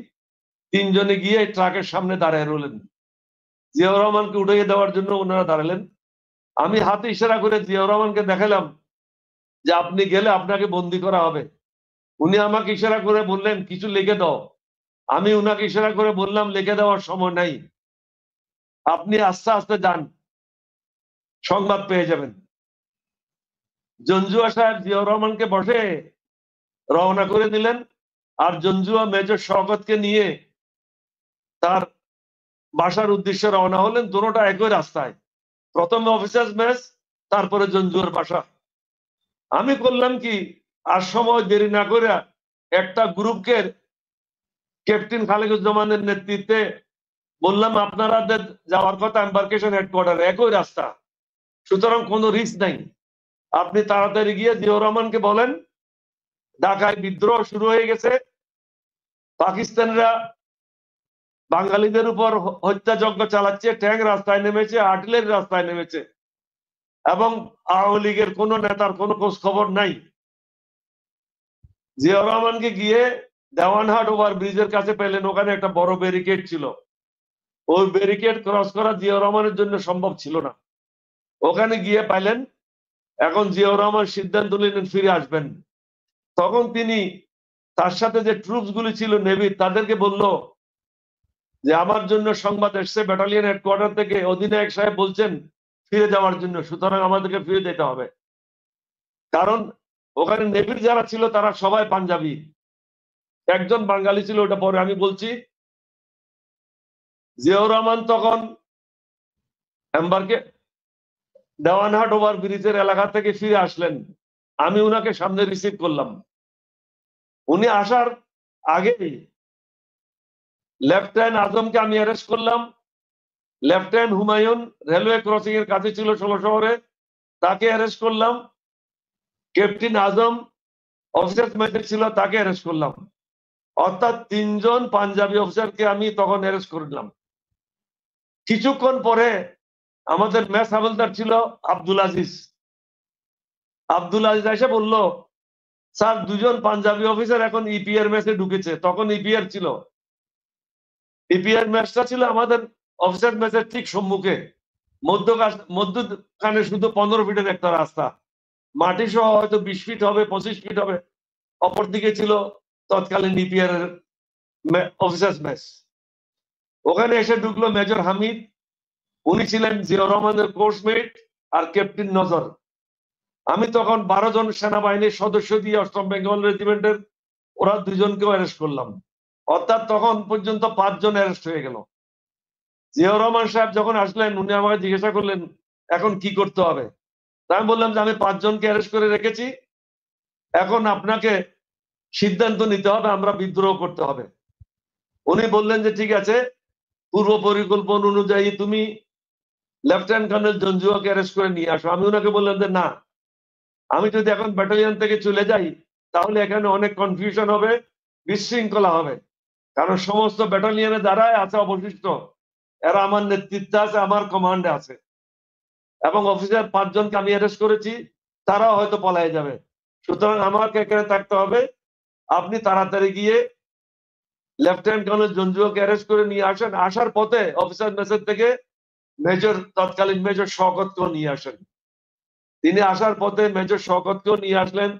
তিনজনে গিয়ে ট্রাকের সামনে দাঁড়িয়ে রইলেন। জিয়াউর রহমানকে উঠিয়ে দেওয়ার জন্য ওনারা দাঁড়ালেন। আমি হাতে ইশারা করে জিয়াউর রহমানকে দেখালাম যে আপনি গেলে আপনাকে বন্দি করা হবে। উনি আমাকে ইশারা করে বললেন কিছু লিখে দাও। আমি উনাকে ইশারা করে বললাম লিখে দেওয়ার সময় নাই, আপনি আস্তে আস্তে যান, সংবাদ পেয়ে যাবেন। জঞ্জুয়া সাহেব জিয়াউর রহমানকে বসে রওনা করে দিলেন, আর জঞ্জুয়া মেজর শওকতকে নিয়ে তার বাসার উদ্দেশ্যে রওনা হলেন। দুটোটা একই রাস্তায়, প্রথমে অফিসার্স মেস, তারপরে জঞ্জুয়ার বাসা। আমি করলাম কি, আর সময় দেরি না করে একটা গ্রুপকে ক্যাপ্টেন খালিকুজ্জামানের নেতৃত্বে বললাম আপনাদের যাওয়ার কথা এম্বার্কেশন হেডকোয়ার্টার, একই রাস্তা, সুতরাং কোনো রিস্ক নাই। আপনি তাড়াতাড়ি গিয়ে জিয়াউর রহমানকে বলেন ঢাকায় বিদ্রোহ শুরু হয়ে গেছে, পাকিস্তানরা বাঙালিদের উপর হত্যাযজ্ঞ চালাচ্ছে, ট্যাঙ্ক রাস্তায় নেমেছে, আর্টিলারি রাস্তায় নেমেছে, এবং আওয়ামী লীগের কোন নেতার কোনো খোঁজ খবর নাই। জিয়াউর রহমানকে গিয়ে দেওয়ানহাট ওভার ব্রিজের কাছে পেলেন, ওখানে একটা বড় ব্যারিকেড ছিল। ওই ব্যারিকেড ক্রস করা জিয়াউর রহমানের জন্য সম্ভব ছিল না। ওখানে গিয়ে পাইলেন, এখন জিয়াউর রহমান সিদ্ধান্ত নিলেন ফিরে আসবেন। তখন তিনি তার সাথে যে ট্রুপস গুলি ছিল নেভি, তাদেরকে বলল যে আমার জন্য সংবাদ এসছে ব্যাটালিয়ন হেডকোয়ার্টার থেকে, অধিনায়ক সাহেব বলছেন ফিরে যাওয়ার জন্য, সুতরাং আমাদেরকে ফিরে যেতে হবে। কারণ ওখানে নেভির যারা ছিল তারা সবাই পাঞ্জাবি, একজন বাঙালি ছিল, ওটা পরে আমি বলছি। জিয়াউর রহমান তখন এম্বারকে দেওয়ানহাট ওভার ব্রিজের এলাকা থেকে ফিরে আসলেন। আমি উনাকে সামনে রিসিভ করলাম। উনি আসার আগেই লেফটেন্যান্ট আজমকে আমি অ্যারেস্ট করলাম। লেফটেন্যান্ট হুমায়ুন রেলওয়ে ক্রসিং এর কাছে ছিল 16 শহরে, তাকে অ্যারেস্ট করলাম। ক্যাপ্টেন আজম অফিসার মেজর ছিল, তাকে অ্যারেস্ট করলাম। অর্থাৎ 3 জন পাঞ্জাবি অফিসারকে আমি তখন অ্যারেস্ট করলাম। কিছুক্ষণ পরে আমাদের মেস হাবিলদার ছিল আব্দুল আজিজ। আব্দুল আজিজ এসে বলল, স্যার 2 জন পাঞ্জাবি অফিসার এখন ইপিআর মেসে ঢুকেছে। তখন ইপিআর ছিল, ইপিআর মেসটা ছিল আমাদের অফিসার মেসের ঠিক সম্মুখে, মধ্যখানে শুধু 15 ফিটের একটা রাস্তা, মাটি সহ হয়তো 20 ফিট হবে, 25 ফিট হবে। অপর দিকে ছিল তৎকালীন ইপিআর এর অফিসার্স মেস। ওখানে এসে ঢুকলো মেজর হামিদ, উনি ছিলেন জিয়াউর রহমানের কোর্সমেট, আর ক্যাপ্টেন নজর। আমি তখন 12 জন সেনাবাহিনীর সদস্য দিয়ে 8ম বেঙ্গল রেজিমেন্টের ওরা 2 জনকেও অ্যারেস্ট করলাম। অর্থাৎ তখন পর্যন্ত 5 জন অ্যারেস্ট হয়ে গেল। জিয়াউর রহমান সাহেব যখন আসলেন, উনি আমাকে জিজ্ঞাসা করলেন এখন কি করতে হবে। আমি বললাম যে আমি 5 জনকে অ্যারেস্ট করে রেখেছি, এখন আপনাকে সিদ্ধান্ত নিতে হবে, আমরা বিদ্রোহ করতে হবে। উনি বললেন যে ঠিক আছে, পূর্ব পরিকল্পনা অনুযায়ী তুমি লেফটেন্যান্ট কর্নেল জঞ্জুয়াকে অ্যারেস্ট করে নিয়ে আসো। আমি ওনাকে বললাম যে না, আমি যদি এখন ব্যাটালিয়ন থেকে চলে যাই তাহলে এখানে অনেক কনফিউশন হবে, বিশৃঙ্খলা হবে। কারণ সমস্ত ব্যাটালিয়নে যারাই আছে অবশিষ্ট, এরা আমার নেতৃত্বে আছে, আমার কমান্ডে আছে, এবং অফিসার 5 জনকে আমি অ্যারেস্ট করেছি, তারাও হয়তো পলায় যাবে। সুতরাং আমাকে এখানে থাকতে হবে। আপনি তাড়াতাড়ি গিয়ে লেফটেন্যান্ট কর্নেল জঞ্জুয়াকে অ্যারেস্ট করে নিয়ে আসেন। আসার পথে অফিসার মেসের থেকে তৎকালীন মেজর শওকতকেও নিয়ে আসেন। তিনি আসার পথে মেজর শওকতকেও নিয়ে আসলেন,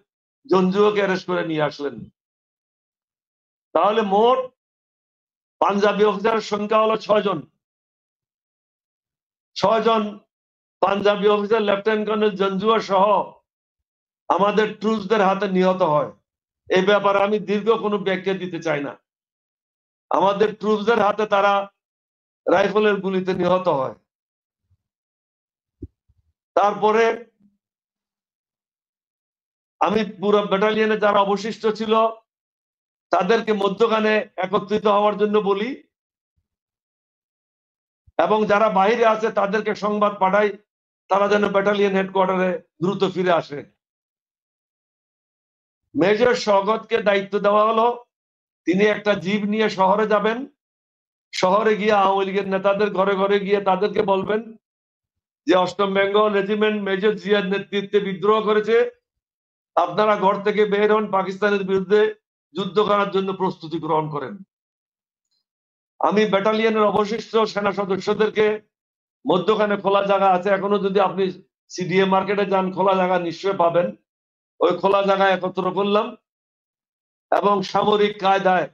জঞ্জুয়াকে অ্যারেস্ট করে নিয়ে আসলেন। তাহলে মোট পাঞ্জাবি অফিসারের সংখ্যা হলো 6 জন। 6 জন পাঞ্জাবি অফিসার লেফটেন্যান্ট কর্নেল জঞ্জুয়া সহ আমাদের ট্রুপসদের হাতে নিহত হয়। এই ব্যাপারে আমি দীর্ঘ কোনো ব্যাখ্যা দিতে চাই না। আমাদের ট্রুপসদের হাতে তারা রাইফেলের গুলিতে নিহত হয়। তারপরে আমি পুরো ব্যাটালিয়নে যারা অবশিষ্ট ছিল তাদেরকে মধ্যখানে একত্রিত হওয়ার জন্য বলি, এবং যারা বাইরে আছে তাদেরকে সংবাদ পাঠাই তারা যেন ব্যাটালিয়ন হেডকোয়ার্টারে দ্রুত ফিরে আসে। মেজর শওকতকে দায়িত্ব দেওয়া হলো তিনি একটা জিপ নিয়ে শহরে যাবেন, শহরে গিয়ে আওয়ামী লীগের নেতাদের ঘরে ঘরে গিয়ে তাদেরকে বলবেন যে ৮ম বেঙ্গল রেজিমেন্ট মেজর জিয়ার নেতৃত্বে বিদ্রোহ করেছে, আপনারা ঘর থেকে বের হন, পাকিস্তানের বিরুদ্ধে যুদ্ধ করার জন্য প্রস্তুতি গ্রহণ করেন। আমি ব্যাটালিয়নের অবশিষ্ট সেনা সদস্যদেরকে, মধ্যখানে খোলা জায়গা আছে, এখনো যদি আপনি সিডিএ মার্কেটে যান খোলা জায়গা নিশ্চয় পাবেন, ওই খোলা জায়গায় একত্র করলাম এবং সামরিক কায়দায়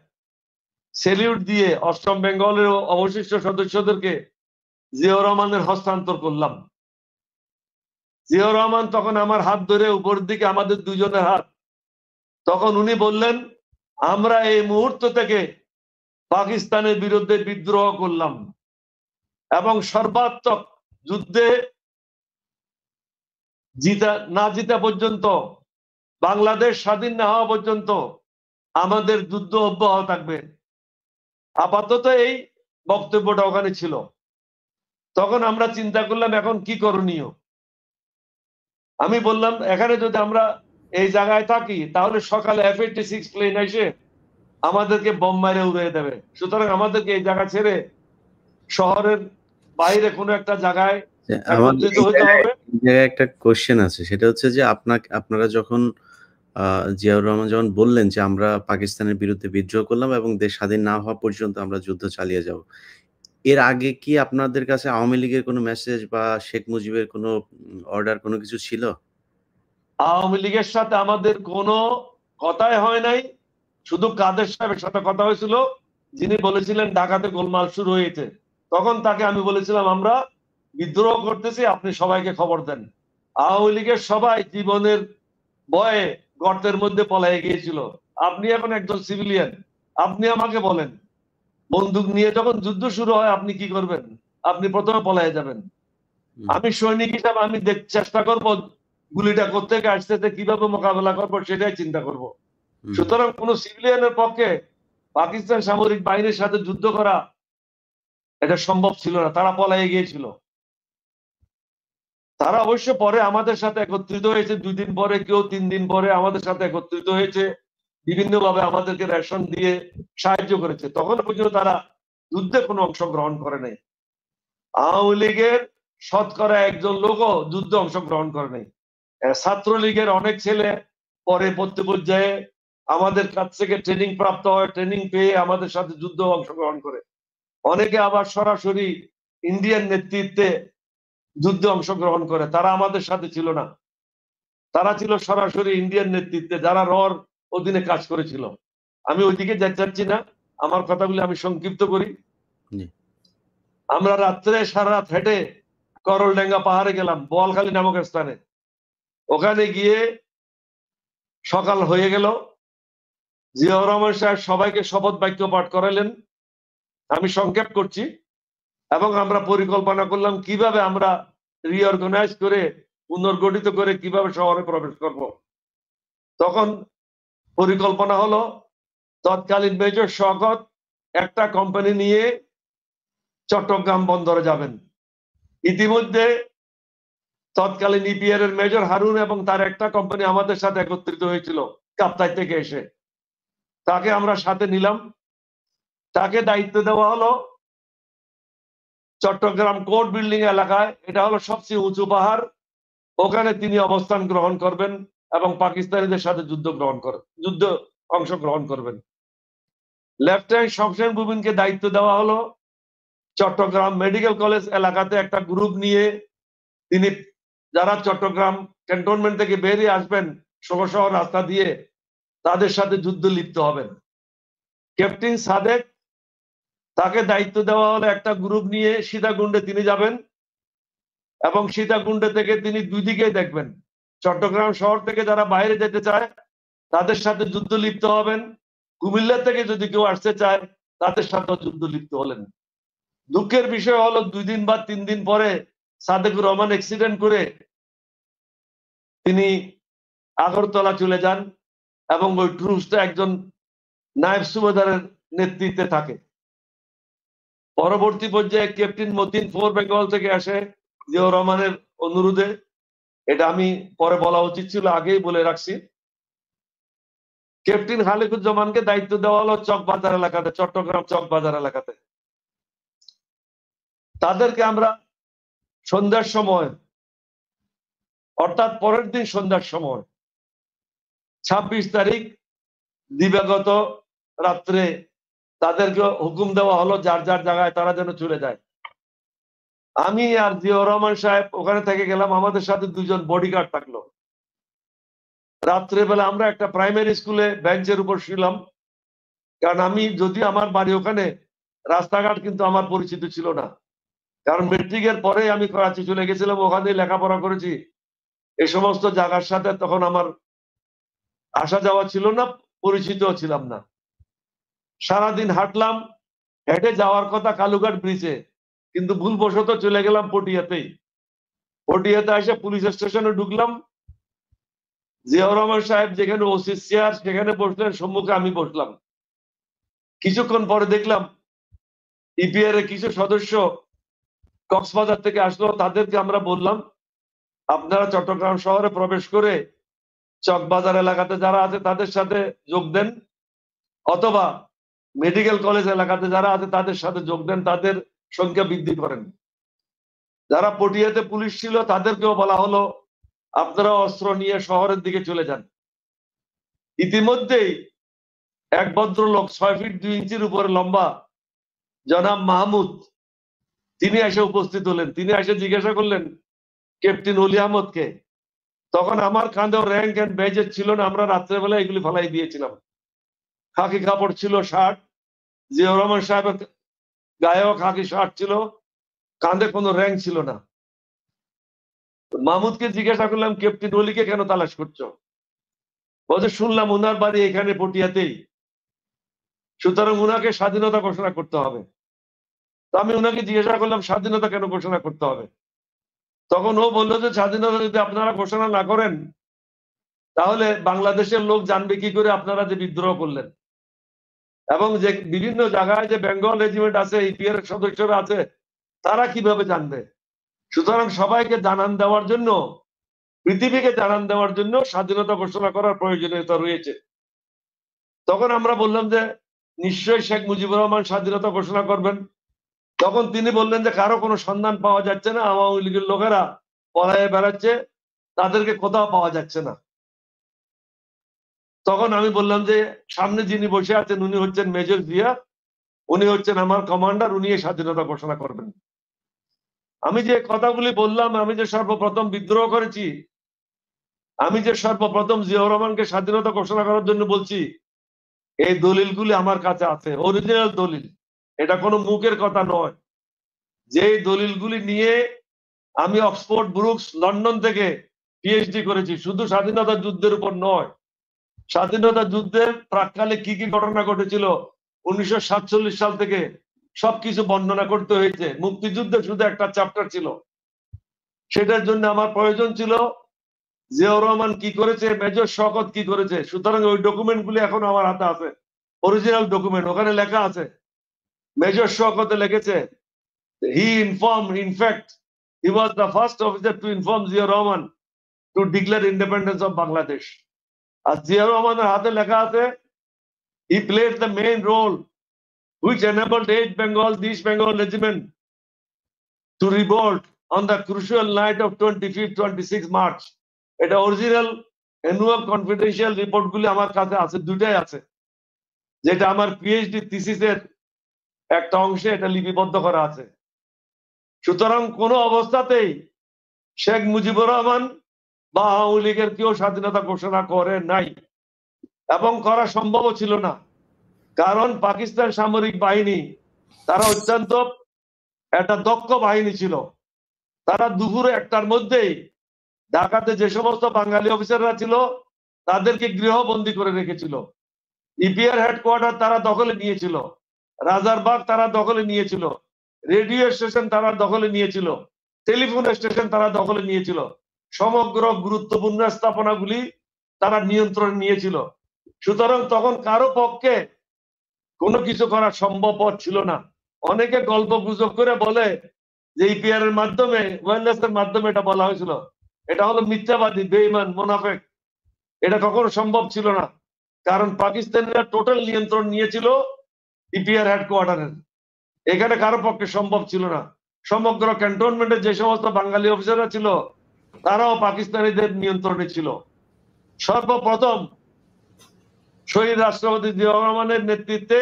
সেলিউট দিয়ে ৮ম বেঙ্গলের অবশিষ্ট সদস্যদেরকে জিয়াউর রহমানের হস্তান্তর করলাম। জিয়াউর রহমান তখন আমার হাত ধরে উপরের দিকে, আমাদের দুজনের হাত, তখন উনি বললেন আমরা এই মুহূর্ত থেকে পাকিস্তানের বিরুদ্ধে বিদ্রোহ করলাম এবং সর্বাত্মক যুদ্ধে না জিতা পর্যন্ত, বাংলাদেশ স্বাধীন না হওয়া পর্যন্ত আমাদের যুদ্ধ অব্যাহত থাকবে। আপাতত এই বক্তব্যটা ওখানে ছিল। তখন আমরা চিন্তা করলাম এখন কি করণীয়। আমি বললাম এখানে যদি আমরা এই জায়গায় থাকি তাহলে সকালে F-86 প্লেন এসে আমাদেরকে বোম মারে উড়িয়ে দেবে, সুতরাং আমাদেরকে এই জায়গা ছেড়ে শহরের বাইরে কোনো একটা জায়গায় একত্রিত হতে হবে। একটা কোশ্চেন আছে, সেটা হচ্ছে যে আপনারা যখন জিয়াউর রহমান যখন বললেন যে আমরা পাকিস্তানের বিরুদ্ধে বিদ্রোহ করলাম এবং দেশ স্বাধীন না হওয়া পর্যন্ত আমরা যুদ্ধ চালিয়ে যাব, এর আগে কি আপনাদের কাছে আওয়ামী লীগের কোনো মেসেজ বা শেখ মুজিবের কোনো অর্ডার কোনো কিছু ছিল? আওয়ামী লীগের সাথে আমাদের কোনো কথাই হয় নাই, শুধু কাদের সাহেবের সাথে কথা হয়েছিল, যিনি বলেছিলেন ঢাকাতে গোলমাল শুরু হয়েছে। তখন তাকে আমি বলেছিলাম আমরা বিদ্রোহ করতেছি, আপনি সবাইকে খবর দেন। আওয়ামী লীগের সবাই জীবনের ভয়ে গর্তের মধ্যে পলায়ে গিয়েছিল। আপনি এখন একজন সিভিলিয়ান, আপনি আমাকে বলেন বন্দুক নিয়ে যখন যুদ্ধ শুরু হয় আপনি কি করবেন? আপনি প্রথমে পলায়ে যাবেন। আমি সৈনিক হিসাবে আমি চেষ্টা করব গুলিটা কোত্থেকে আসতেছে, কিভাবে মোকাবেলা করবো সেটাই চিন্তা করব। সুতরাং কোন সিভিলিয়ানের পক্ষে পাকিস্তান সামরিক বাহিনীর সাথে যুদ্ধ করা এটা সম্ভব ছিল না, তারা পলায়ে গিয়েছিল। তারা অবশ্য পরে আমাদের সাথে একত্রিত হয়েছে, 2 দিন পরে, কেউ 3 দিন পরে আমাদের সাথে একত্রিত হয়েছে, বিভিন্ন ভাবে আমাদেরকে রেশন দিয়ে সাহায্য করেছে। তখন পর্যন্ত তারা যুদ্ধে কোনো অংশগ্রহণ করে নাই। আওয়ামী লীগের শতকরা একজন লোকও যুদ্ধে অংশগ্রহণ করে নাই। ছাত্রলীগের অনেক ছেলে পরে পরবর্তী পর্যায়ে আমাদের কাছ থেকে ট্রেনিং প্রাপ্ত হয়, ট্রেনিং পেয়ে আমাদের সাথে যুদ্ধ অংশগ্রহণ করে। অনেকে আবার সরাসরি ইন্ডিয়ান নেতৃত্বে যুদ্ধে অংশগ্রহণ করে, তারা আমাদের সাথে ছিল না, তারা ছিল সরাসরি ইন্ডিয়ান নেতৃত্বে যারা রর অধীনে কাজ করেছিল। আমি ওইদিকে যেতে চাচ্ছি না, আমার কথাগুলি আমি সংক্ষিপ্ত করি। আমরা রাত্রে সারা রাত হেঁটে করলডেঙ্গা পাহাড়ে গেলাম, বোয়ালখালী নামক স্থানে। ওখানে গিয়ে সকাল হয়ে গেল, জিয়াউর রহমান সাহেব সবাইকে শপথ বাক্য পাঠ করালেন, আমি সংক্ষেপ করছি, এবং আমরা পরিকল্পনা করলাম কিভাবে আমরা রিঅর্গানাইজ করে পুনর্গঠিত করে কিভাবে শহরে প্রবেশ করব। তখন পরিকল্পনা হলো তৎকালীন মেজর শওকত একটা কোম্পানি নিয়ে চট্টগ্রাম বন্দরে যাবেন। ইতিমধ্যে তৎকালীন ইপিআর এর মেজর হারুন এবং তার একটা কোম্পানি আমাদের সাথে একত্রিত হয়েছিল কাপ্তাই থেকে এসে, তাকে আমরা সাথে নিলাম। তাকে দায়িত্ব দেওয়া হলো চট্টগ্রাম কোর্ট বিল্ডিং এলাকায়, এটা হলো সবচেয়ে উঁচু পাহাড়, ওখানে তিনি অবস্থান গ্রহণ করবেন এবং পাকিস্তানিদের সাথে যুদ্ধ অংশগ্রহণ করবেন। লেফটেন্যান্ট শমশের মুবিনকে দায়িত্ব দেওয়া হলো চট্টগ্রাম মেডিকেল কলেজ এলাকাতে একটা গ্রুপ নিয়ে তিনি, যারা চট্টগ্রাম ক্যান্টনমেন্ট থেকে বেরিয়ে আসবেন 16 শহর রাস্তা দিয়ে, তাদের সাথে যুদ্ধ লিপ্ত হবেন। ক্যাপ্টেন সাদেক, তাকে দায়িত্ব দেওয়া হলো একটা গ্রুপ নিয়ে সীতাকুণ্ডে তিনি যাবেন এবং সীতাকুণ্ডে থেকে তিনি 2 দিকে দেখবেন, চট্টগ্রাম শহর থেকে যারা বাইরে যেতে চায় তাদের সাথে যুদ্ধ লিপ্ত হবেন, কুমিল্লা থেকে যদি কেউ আসতে চায় তাদের সাথে যুদ্ধ লিপ্ত হলেন। দুঃখের বিষয় হলো 2 দিন বা 3 দিন পরে সাদেকুর রহমান অ্যাক্সিডেন্ট করে তিনি আগরতলা চলে যান এবং ওই ট্রুপসটা একজন নায়েব সুবেদারের নেতৃত্বে থাকে। পরবর্তী পর্যায়ে ক্যাপ্টেন মতিন 4 বেঙ্গল থেকে আসে জিয়াউর রহমানের অনুরোধে, এটা আমি পরে বলা উচিত ছিল, আগেই বলে রাখছি। ক্যাপ্টেন খালিকুজ্জামানকে দায়িত্ব দেওয়া হলো চকবাজার এলাকাতে, চট্টগ্রাম চকবাজার এলাকাতে। তাদেরকে আমরা সন্ধ্যার সময়, অর্থাৎ পরের দিন সন্ধ্যার সময় 26 তারিখ দিবাগত রাত্রে তাদেরকে হুকুম দেওয়া হলো যার যার জায়গায় তারা যেন চলে যায়। আমি আর জিয়াউর রহমান সাহেব ওখানে থেকে গেলাম, আমাদের সাথে দুজন বডিগার্ড থাকলো। রাত্রেবেলা আমরা একটা প্রাইমারি স্কুলে বেঞ্চের উপর শুলাম, কারণ আমি যদি আমার বাড়ি ওখানে, রাস্তাঘাট কিন্তু আমার পরিচিত ছিল না, কারণ মেট্রিকের পরে আমি করাচি চলে গেছিলাম, ওখানে লেখাপড়া করেছি। এই সমস্ত জায়গার সাথে তখন আমার আসা যাওয়া ছিল না, পরিচিত ছিলাম না। সারাদিন হাঁটলাম, হেঁটে যাওয়ার কথা কালুঘাট ব্রিজে, কিন্তু ভুলবশত চলে গেলাম পটিয়াতেই। পটিয়াতে এসে পুলিশ স্টেশনে ঢুকলাম। জিয়াউর রহমান সাহেব যেখানে ওসি চেয়ার সেখানে বসলেন, সম্মুখে আমি বসলাম। কিছুক্ষণ পরে দেখলাম ইপিআর এর কিছু সদস্য কক্সবাজার থেকে আসলো। তাদেরকে আমরা বললাম, আপনারা চট্টগ্রাম শহরে প্রবেশ করে চকবাজার এলাকাতে যারা আছে তাদের সাথে যোগ দেন, অথবা মেডিকেল কলেজ এলাকাতে যারা আছে তাদের সাথে যোগ দেন, তাদের সংখ্যা বৃদ্ধি করেন। যারা পটিয়াতে পুলিশ ছিল তাদেরকেও বলা হলো, আপনারা অস্ত্র নিয়ে শহরের দিকে চলে যান। ইতিমধ্যেই এক ভদ্রলোক 6 ফিট 2 ইঞ্চির উপরে লম্বা জনাব মাহমুদ, তিনি এসে উপস্থিত হলেন। তিনি এসে জিজ্ঞাসা করলেন ক্যাপ্টেন অলি আহমদকে। তখন আমার কাঁধেও র্যাঙ্ক এন্ড ব্যাজেস ছিল না, আমরা রাত্রেবেলা এগুলি ফেলাই দিয়েছিলাম। খাকি কাপড় ছিল, শার্ট। জিয়াউর রহমান সাহেবের গায়েও খাকি শার্ট ছিল, কাঁধে কোনো র্যাঙ্ক ছিল না। মাহমুদকে জিজ্ঞাসা করলাম, ক্যাপ্টেন অলিকে কেন তালাশ করছো? বলছে, শুনলাম উনার বাড়ি এখানে পটিয়াতেই, সুতরাং উনাকে স্বাধীনতা ঘোষণা করতে হবে। তো আমি উনাকে জিজ্ঞাসা করলাম, স্বাধীনতা কেন ঘোষণা করতে হবে? তখন ও বললো যে, স্বাধীনতা যদি আপনারা ঘোষণা না করেন তাহলে বাংলাদেশের লোক জানবে কি করে আপনারা যে বিদ্রোহ করলেন, এবং যে বিভিন্ন জায়গায় যে বেঙ্গল রেজিমেন্ট আছে, ইপিআর এর সদস্যরা আছে, তারা কিভাবে জানবে? সুতরাং সবাইকে জানান দেওয়ার জন্য, পৃথিবীকে জানান দেওয়ার জন্য স্বাধীনতা ঘোষণা করার প্রয়োজনীয়তা রয়েছে। তখন আমরা বললাম যে নিশ্চয়ই শেখ মুজিবুর রহমান স্বাধীনতা ঘোষণা করবেন। তখন তিনি বললেন যে কারো কোনো সন্ধান পাওয়া যাচ্ছে না, আওয়ামী লীগের লোকেরা পলায়ে বেড়াচ্ছে, তাদেরকে কোথাও পাওয়া যাচ্ছে না। তখন আমি বললাম যে সামনে যিনি বসে আছেন উনি হচ্ছেন মেজর জিয়া, উনি হচ্ছেন আমার কমান্ডার, উনি স্বাধীনতা ঘোষণা করবেন। আমি যে কথাগুলি বললাম, আমি যে সর্বপ্রথম বিদ্রোহ করেছি, আমি যে সর্বপ্রথম জিয়াউর রহমানকে স্বাধীনতা ঘোষণা করার জন্য বলছি, এই দলিলগুলি আমার কাছে আছে, অরিজিনাল দলিল, এটা কোনো মুখের কথা নয়। যে দলিলগুলি নিয়ে আমি অক্সফোর্ড, ব্রুকস, লন্ডন থেকে পিএইচডি করেছি, শুধু স্বাধীনতা যুদ্ধের উপর নয়, স্বাধীনতা যুদ্ধের প্রাককালে কি কি ঘটনা ঘটেছিল 1947 সাল থেকে সবকিছু বর্ণনা করতে হয়েছে। মুক্তিযুদ্ধে শুধু একটা চ্যাপ্টার ছিল, সেটার জন্য আমার প্রয়োজন ছিল জিয়াউর রহমান কি করেছে, মেজর শওকত কি করেছে। সুতরাং ওই ডকুমেন্ট গুলি এখন আমার হাতে আছে, অরিজিনাল ডকুমেন্ট। ওখানে লেখা আছে, মেজর শওকতে লিখেছে, he informed, in fact he was the first officer to inform Ziaur Rahman to declare independence of Bangladesh. আর জিয়াউর রহমানের হাতে লেখা আছে, he played the main role which enabled 8 Bengal, East Bengal Regiment to revolt on the crucial night of 25-26 March. এটা original annual confidential report গুলি আমার কাছে আছে, দুটাই আছে, যেটা আমার পিএইচডি থিসিসের একটা অংশে এটা লিপিবদ্ধ করা আছে। সুতরাং কোন অবস্থাতেই শেখ মুজিবুর রহমান বা আওয়ামী লীগের কেউ স্বাধীনতা ঘোষণা করে নাই, এবং করা সম্ভবও ছিল না। কারণ পাকিস্তান সামরিক বাহিনী তারা অত্যন্ত একটা দক্ষ বাহিনী ছিল। তারা দুপুরে 1টার মধ্যেই ঢাকাতে যে সমস্ত বাঙালি অফিসাররা ছিল তাদেরকে গৃহবন্দী করে রেখেছিল। ইপিআর হেডকোয়ার্টার তারা দখলে নিয়েছিল, রাজারবাগ তারা দখলে নিয়েছিল, রেডিও স্টেশন তারা দখলে নিয়েছিল, টেলিফোন স্টেশন তারা দখলে নিয়েছিল, সমগ্র গুরুত্বপূর্ণ স্থাপনাগুলি তারা নিয়ন্ত্রণে নিয়েছিল। সুতরাং তখন কারো পক্ষে কোনো কিছু করা সম্ভব ছিল না। অনেকে গল্প গুজব করে বলে যে ইপিআর এর মাধ্যমে, ওয়েলনেস এর মাধ্যমে এটা বলা হয়েছিল, এটা হলো মিথ্যাবাদী, বেঈমান, মুনাফিক, এটা কখনো সম্ভব ছিল না। কারণ পাকিস্তানিরা টোটাল নিয়ন্ত্রণ নিয়েছিল ইপিআর হেডকোয়ার্টারের। এখানে কারো পক্ষে সম্ভব ছিল না। সমগ্র ক্যান্টনমেন্টে যে সমস্ত বাঙালি অফিসাররা ছিল তারাও পাকিস্তানিদের নিয়ন্ত্রণে ছিল। সর্বপ্রথম শহীদ রাষ্ট্রপতি জিয়াউর রহমানের নেতৃত্বে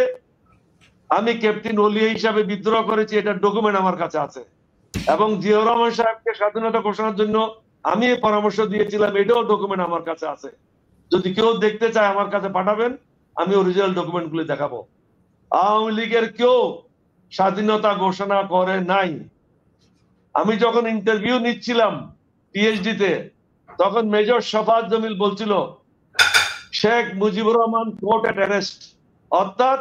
আমি ক্যাপ্টেন ওলিয়া হিসাবে বিদ্রোহ করেছি, এটা ডকুমেন্ট আমার কাছে আছে। এবং জিয়াউর রহমান সাহেবকে স্বাধীনতা ঘোষণার জন্য আমি পরামর্শ দিয়েছিলাম, এটাও ডকুমেন্ট আমার কাছে আছে। যদি কেউ দেখতে চায় আমার কাছে পাঠাবেন, আমি অরিজিনাল ডকুমেন্ট গুলি দেখাবো। আওয়ামী লীগের কেউ স্বাধীনতা ঘোষণা করে নাই। আমি যখন ইন্টারভিউ নিচ্ছিলাম পিএইচডি তে, তখন মেজর শফাত জমিল বলছিল শেখ মুজিবুর রহমান কোর্ট এট অ্যারেস্ট, অর্থাৎ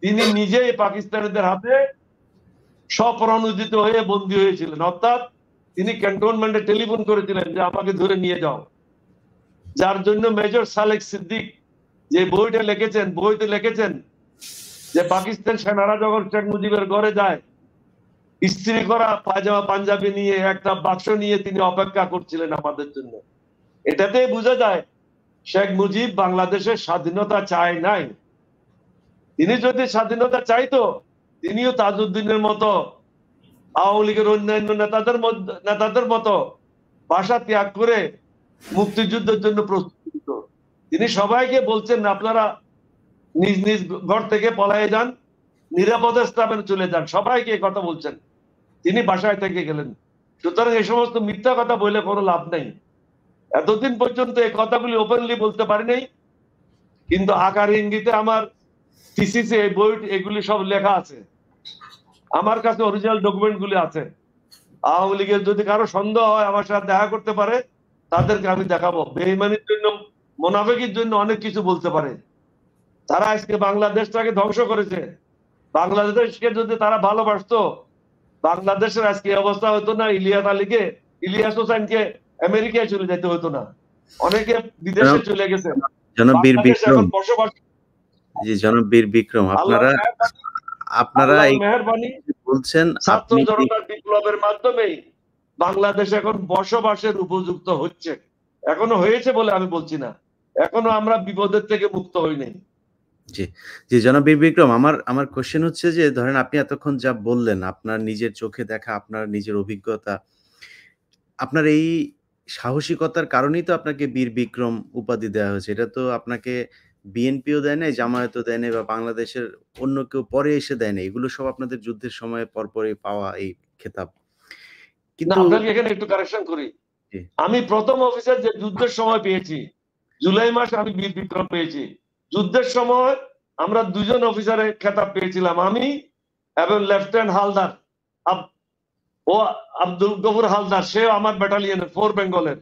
তিনি নিজেই পাকিস্তানিদের হাতে স্বপ্রণোদিত হয়ে বন্দী হয়েছিলেন। অর্থাৎ তিনি ক্যান্টনমেন্টে টেলিফোন করেছিলেন যে আমাকে ধরে নিয়ে যাও। যার জন্য মেজর সালেক সিদ্দিক যে বইটা লিখেছেন, বইতে লিখেছেন যে পাকিস্তান সেনারা যখন শেখ মুজিবের ঘরে যায়, ইস্ত্রি করা পায়জামা পাঞ্জাবি নিয়ে একটা বাক্স নিয়ে তিনি অপেক্ষা করছিলেন আমাদের জন্য। এটাতে বোঝা যায় শেখ মুজিব বাংলাদেশের স্বাধীনতা চায় নাই। তিনি যদি স্বাধীনতা চাইতো, তিনিও তাজউদ্দিনের মতো, আওয়ামী লীগের অন্যান্য নেতাদের মতো ভাষা ত্যাগ করে মুক্তিযুদ্ধের জন্য প্রস্তুত হতো। তিনি সবাইকে বলছেন আপনারা নিজ নিজ ঘর থেকে পলায়ে যান, নিরাপদ স্থানে চলে যান, সবাইকে এই কথা বলছেন। তিনি বাসায় থেকে গেলেন। সুতরাং এই সমস্ত মিথ্যা কথা বলে কোনো লাভ নেই। এতদিন পর্যন্ত এই কথাগুলি ওপেনলি বলতে পারি নাই, কিন্তু আকার ইঙ্গিতে আমার থিসিসে এই বই এগুলি সব লেখা আছে। আমার কাছে অরিজিনাল ডকুমেন্ট গুলি আছে। আওয়ামী লীগের যদি কারো সন্দেহ হয় আমার সাথে দেখা করতে পারে, তাদেরকে আমি দেখাবো। বেঈমানির জন্য, মুনাফিকির জন্য অনেক কিছু বলতে পারে। তারা আজকে বাংলাদেশটাকে ধ্বংস করেছে। বাংলাদেশকে যদি তারা ভালোবাসতো, বাংলাদেশের আজকে অবস্থা হতো না। ইলিয়াস হোসেনকে আমেরিকায় চলে যেতে হতো না, অনেকে বিদেশে চলে গেছে। জনাব বীর বিক্রম, জি জনাব বীর বিক্রম, আপনারা এই মেহেরবানি বলছেন, ছাত্র জনতার বিপ্লবের মাধ্যমেই বাংলাদেশ এখন বসবাসের উপযুক্ত হচ্ছে। এখনো হয়েছে বলে আমি বলছি না, এখনো আমরা বিপদের থেকে মুক্ত হই নাই। জি জি জনাব বীর বিক্রম, আমার কোশ্চেন হচ্ছে যে ধরেন আপনি এতক্ষণ যা বললেন, আপনার নিজের চোখে দেখা, আপনার নিজের অভিজ্ঞতা, আপনার এই সাহসিকতার কারণেই তো আপনাকে বীর বিক্রম উপাধি দেওয়া হয়েছে। এটা তো আপনাকে বিএনপিও দেয় নাই, জামায়াতও দেয় নাই, বা বাংলাদেশের অন্য কেউ পরে এসে দেয় নাই। এগুলো সব আপনাদের যুদ্ধের সময় পরপরই পাওয়া এই খেতাব। কিন্তু আপনাকে এখানে একটু কারেকশন করি। আমি প্রথম অফিসার যে যুদ্ধের সময় পেয়েছি, জুলাই মাসে আমি বীর বিক্রম পেয়েছি। যুদ্ধের সময় আমরা দুজন অফিসারের খেতাব পেয়েছিলাম, আমি এবং লেফটেন্যান্ট হালদার ও আব্দুল গফুর হালদার, সে আমার ব্যাটালিয়নের 4 বেঙ্গলের।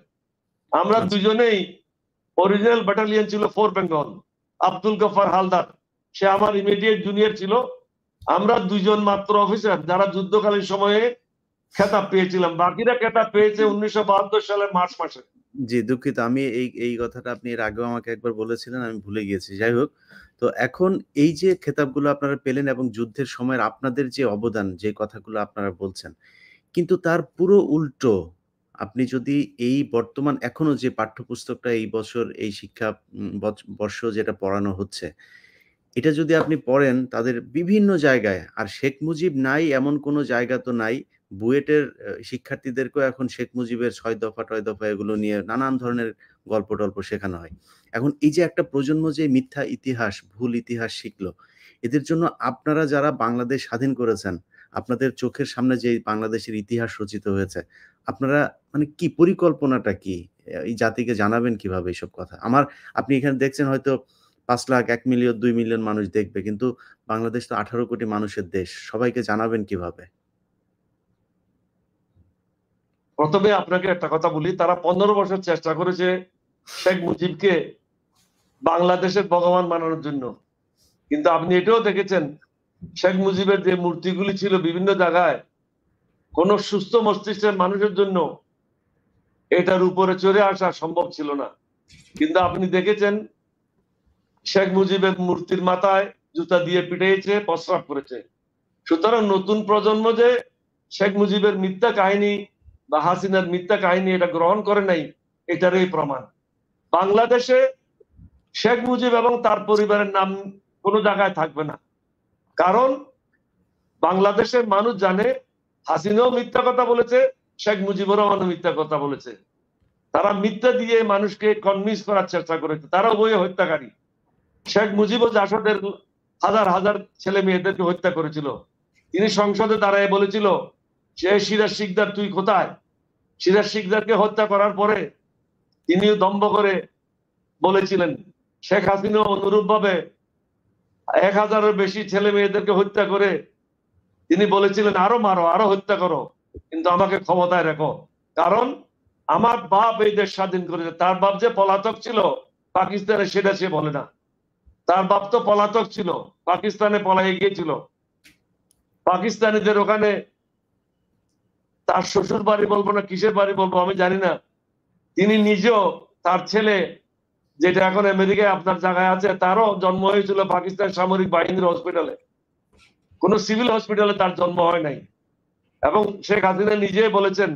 আমরা দুজনেই অরিজিনাল ব্যাটালিয়ন ছিল 4 বেঙ্গল। আব্দুল গফর হালদার সে আমার ইমিডিয়েট জুনিয়র ছিল। আমরা দুজন মাত্র অফিসার যারা যুদ্ধকালীন সময়ে খেতাব পেয়েছিলাম, বাকিরা খেতাব পেয়েছে 1972 সালের মার্চ মাসে। জি দুঃখিত, আমি এই কথাটা আপনি এর আগেও আমাকে একবার বলেছিলেন, আমি ভুলে গিয়েছি। যাই হোক, তো এখন এই যে খেতাবগুলো আপনারা পেলেন এবং যুদ্ধের সময়ের আপনাদের যে অবদান, যে কথাগুলো আপনারা বলছেন, কিন্তু তার পুরো উল্টো আপনি যদি এই বর্তমান এখনো যে পাঠ্যপুস্তকটা এই বছর এই শিক্ষা বর্ষ যেটা পড়ানো হচ্ছে, এটা যদি আপনি পড়েন তাদের বিভিন্ন জায়গায়, আর শেখ মুজিব নাই এমন কোনো জায়গা তো নাই। বুয়েটের শিক্ষার্থীদেরকেও এখন শেখ মুজিবের ৬ দফা টয় দফা এগুলো নিয়ে নানান ধরনের গল্প-টল্প শেখানো হয়। এখন এই যে একটা প্রজন্ম যে মিথ্যা ইতিহাস, ভুল ইতিহাস শিখলো, এদের জন্য আপনারা যারা বাংলাদেশ স্বাধীন করেছেন, আপনাদের চোখের সামনে যে বাংলাদেশের ইতিহাস রচিত হয়েছে, আপনারা মানে কি পরিকল্পনাটা কি? এই জাতিকে জানাবেন কিভাবে এসব কথা? আপনি এখানে দেখছেন হয়তো ৫ লাখ, ১ মিলিয়ন, ২ মিলিয়ন মানুষ দেখবে। কিন্তু বাংলাদেশ তো ১৮ কোটি মানুষের দেশ। সবাইকে জানাবেন কিভাবে? প্রথমে আপনাকে একটা কথা বলি, তারা 15 বছর চেষ্টা করেছে শেখ মুজিবকে বাংলাদেশের ভগবান বানানোর জন্য। কিন্তু আপনি এটাও দেখেছেন শেখ মুজিবের যে মূর্তিগুলি ছিল বিভিন্ন জায়গায়, কোন সুস্থ মস্তিষ্কের মানুষের জন্য এটার উপরে চড়ে আসা সম্ভব ছিল না। কিন্তু আপনি দেখেছেন শেখ মুজিবের মূর্তির মাথায় জুতা দিয়ে পিটাইছে, প্রস্রাব করেছে। সুতরাং নতুন প্রজন্ম যে শেখ মুজিবের মিথ্যা কাহিনী বা হাসিনার মিথ্যা কাহিনী এটা গ্রহণ করে নাই, এটারই প্রমাণ। বাংলাদেশে শেখ মুজিব এবং তার পরিবারের নাম কোনো জায়গায় থাকবে না। কারণ বাংলাদেশের মানুষ জানে হাসিনাও মিথ্যা কথা বলেছে, শেখ মুজিবুর রহমানও মিথ্যা কথা বলেছে। তারা মিথ্যা দিয়ে মানুষকে কনভিন্স করার চেষ্টা করেছে, তারা উভয় হত্যাকারী। শেখ মুজিবও জাসদের হাজার হাজার ছেলে মেয়েদেরকে হত্যা করেছিল। তিনি সংসদে দাঁড়ায় বলেছিল, সে সিরাজ শিকদার তুই কোথায়? সিরাজ শিকদারকে হত্যা করার পরে তিনি দম্ভ করে বলেছিলেন, শেখ হাসিনা অনুরূপ ভাবে 1000-এর বেশি ছেলে মেয়েদেরকে হত্যা করে তিনি বলেছিলেন আরো মারো, আরো হত্যা করো, কিন্তু আমাকে ক্ষমতায় রেখো। কারণ আমার বাপ এই দেশ স্বাধীন করেছে। তার বাপ যে পলাতক ছিল পাকিস্তানে, সেটা সে বলে না। তার বাপ তো পলাতক ছিল, পাকিস্তানে পলায় গিয়েছিল। পাকিস্তানিদের ওখানে তার শ্বশুর বাড়ি বলবো না কিসের বাড়ি বলবো আমি জানি না, তিনি নিজেও তার ছেলে যেটা এখন আমেরিকায় আপনার জায়গায় আছে, তারও জন্ম হয়েছিল পাকিস্তান সামরিক বাহিনীর হসপিটালে, কোন সিভিল হসপিটালে তার জন্ম হয় নাই। এবং শেখ হাসিনা নিজেই বলেছেন,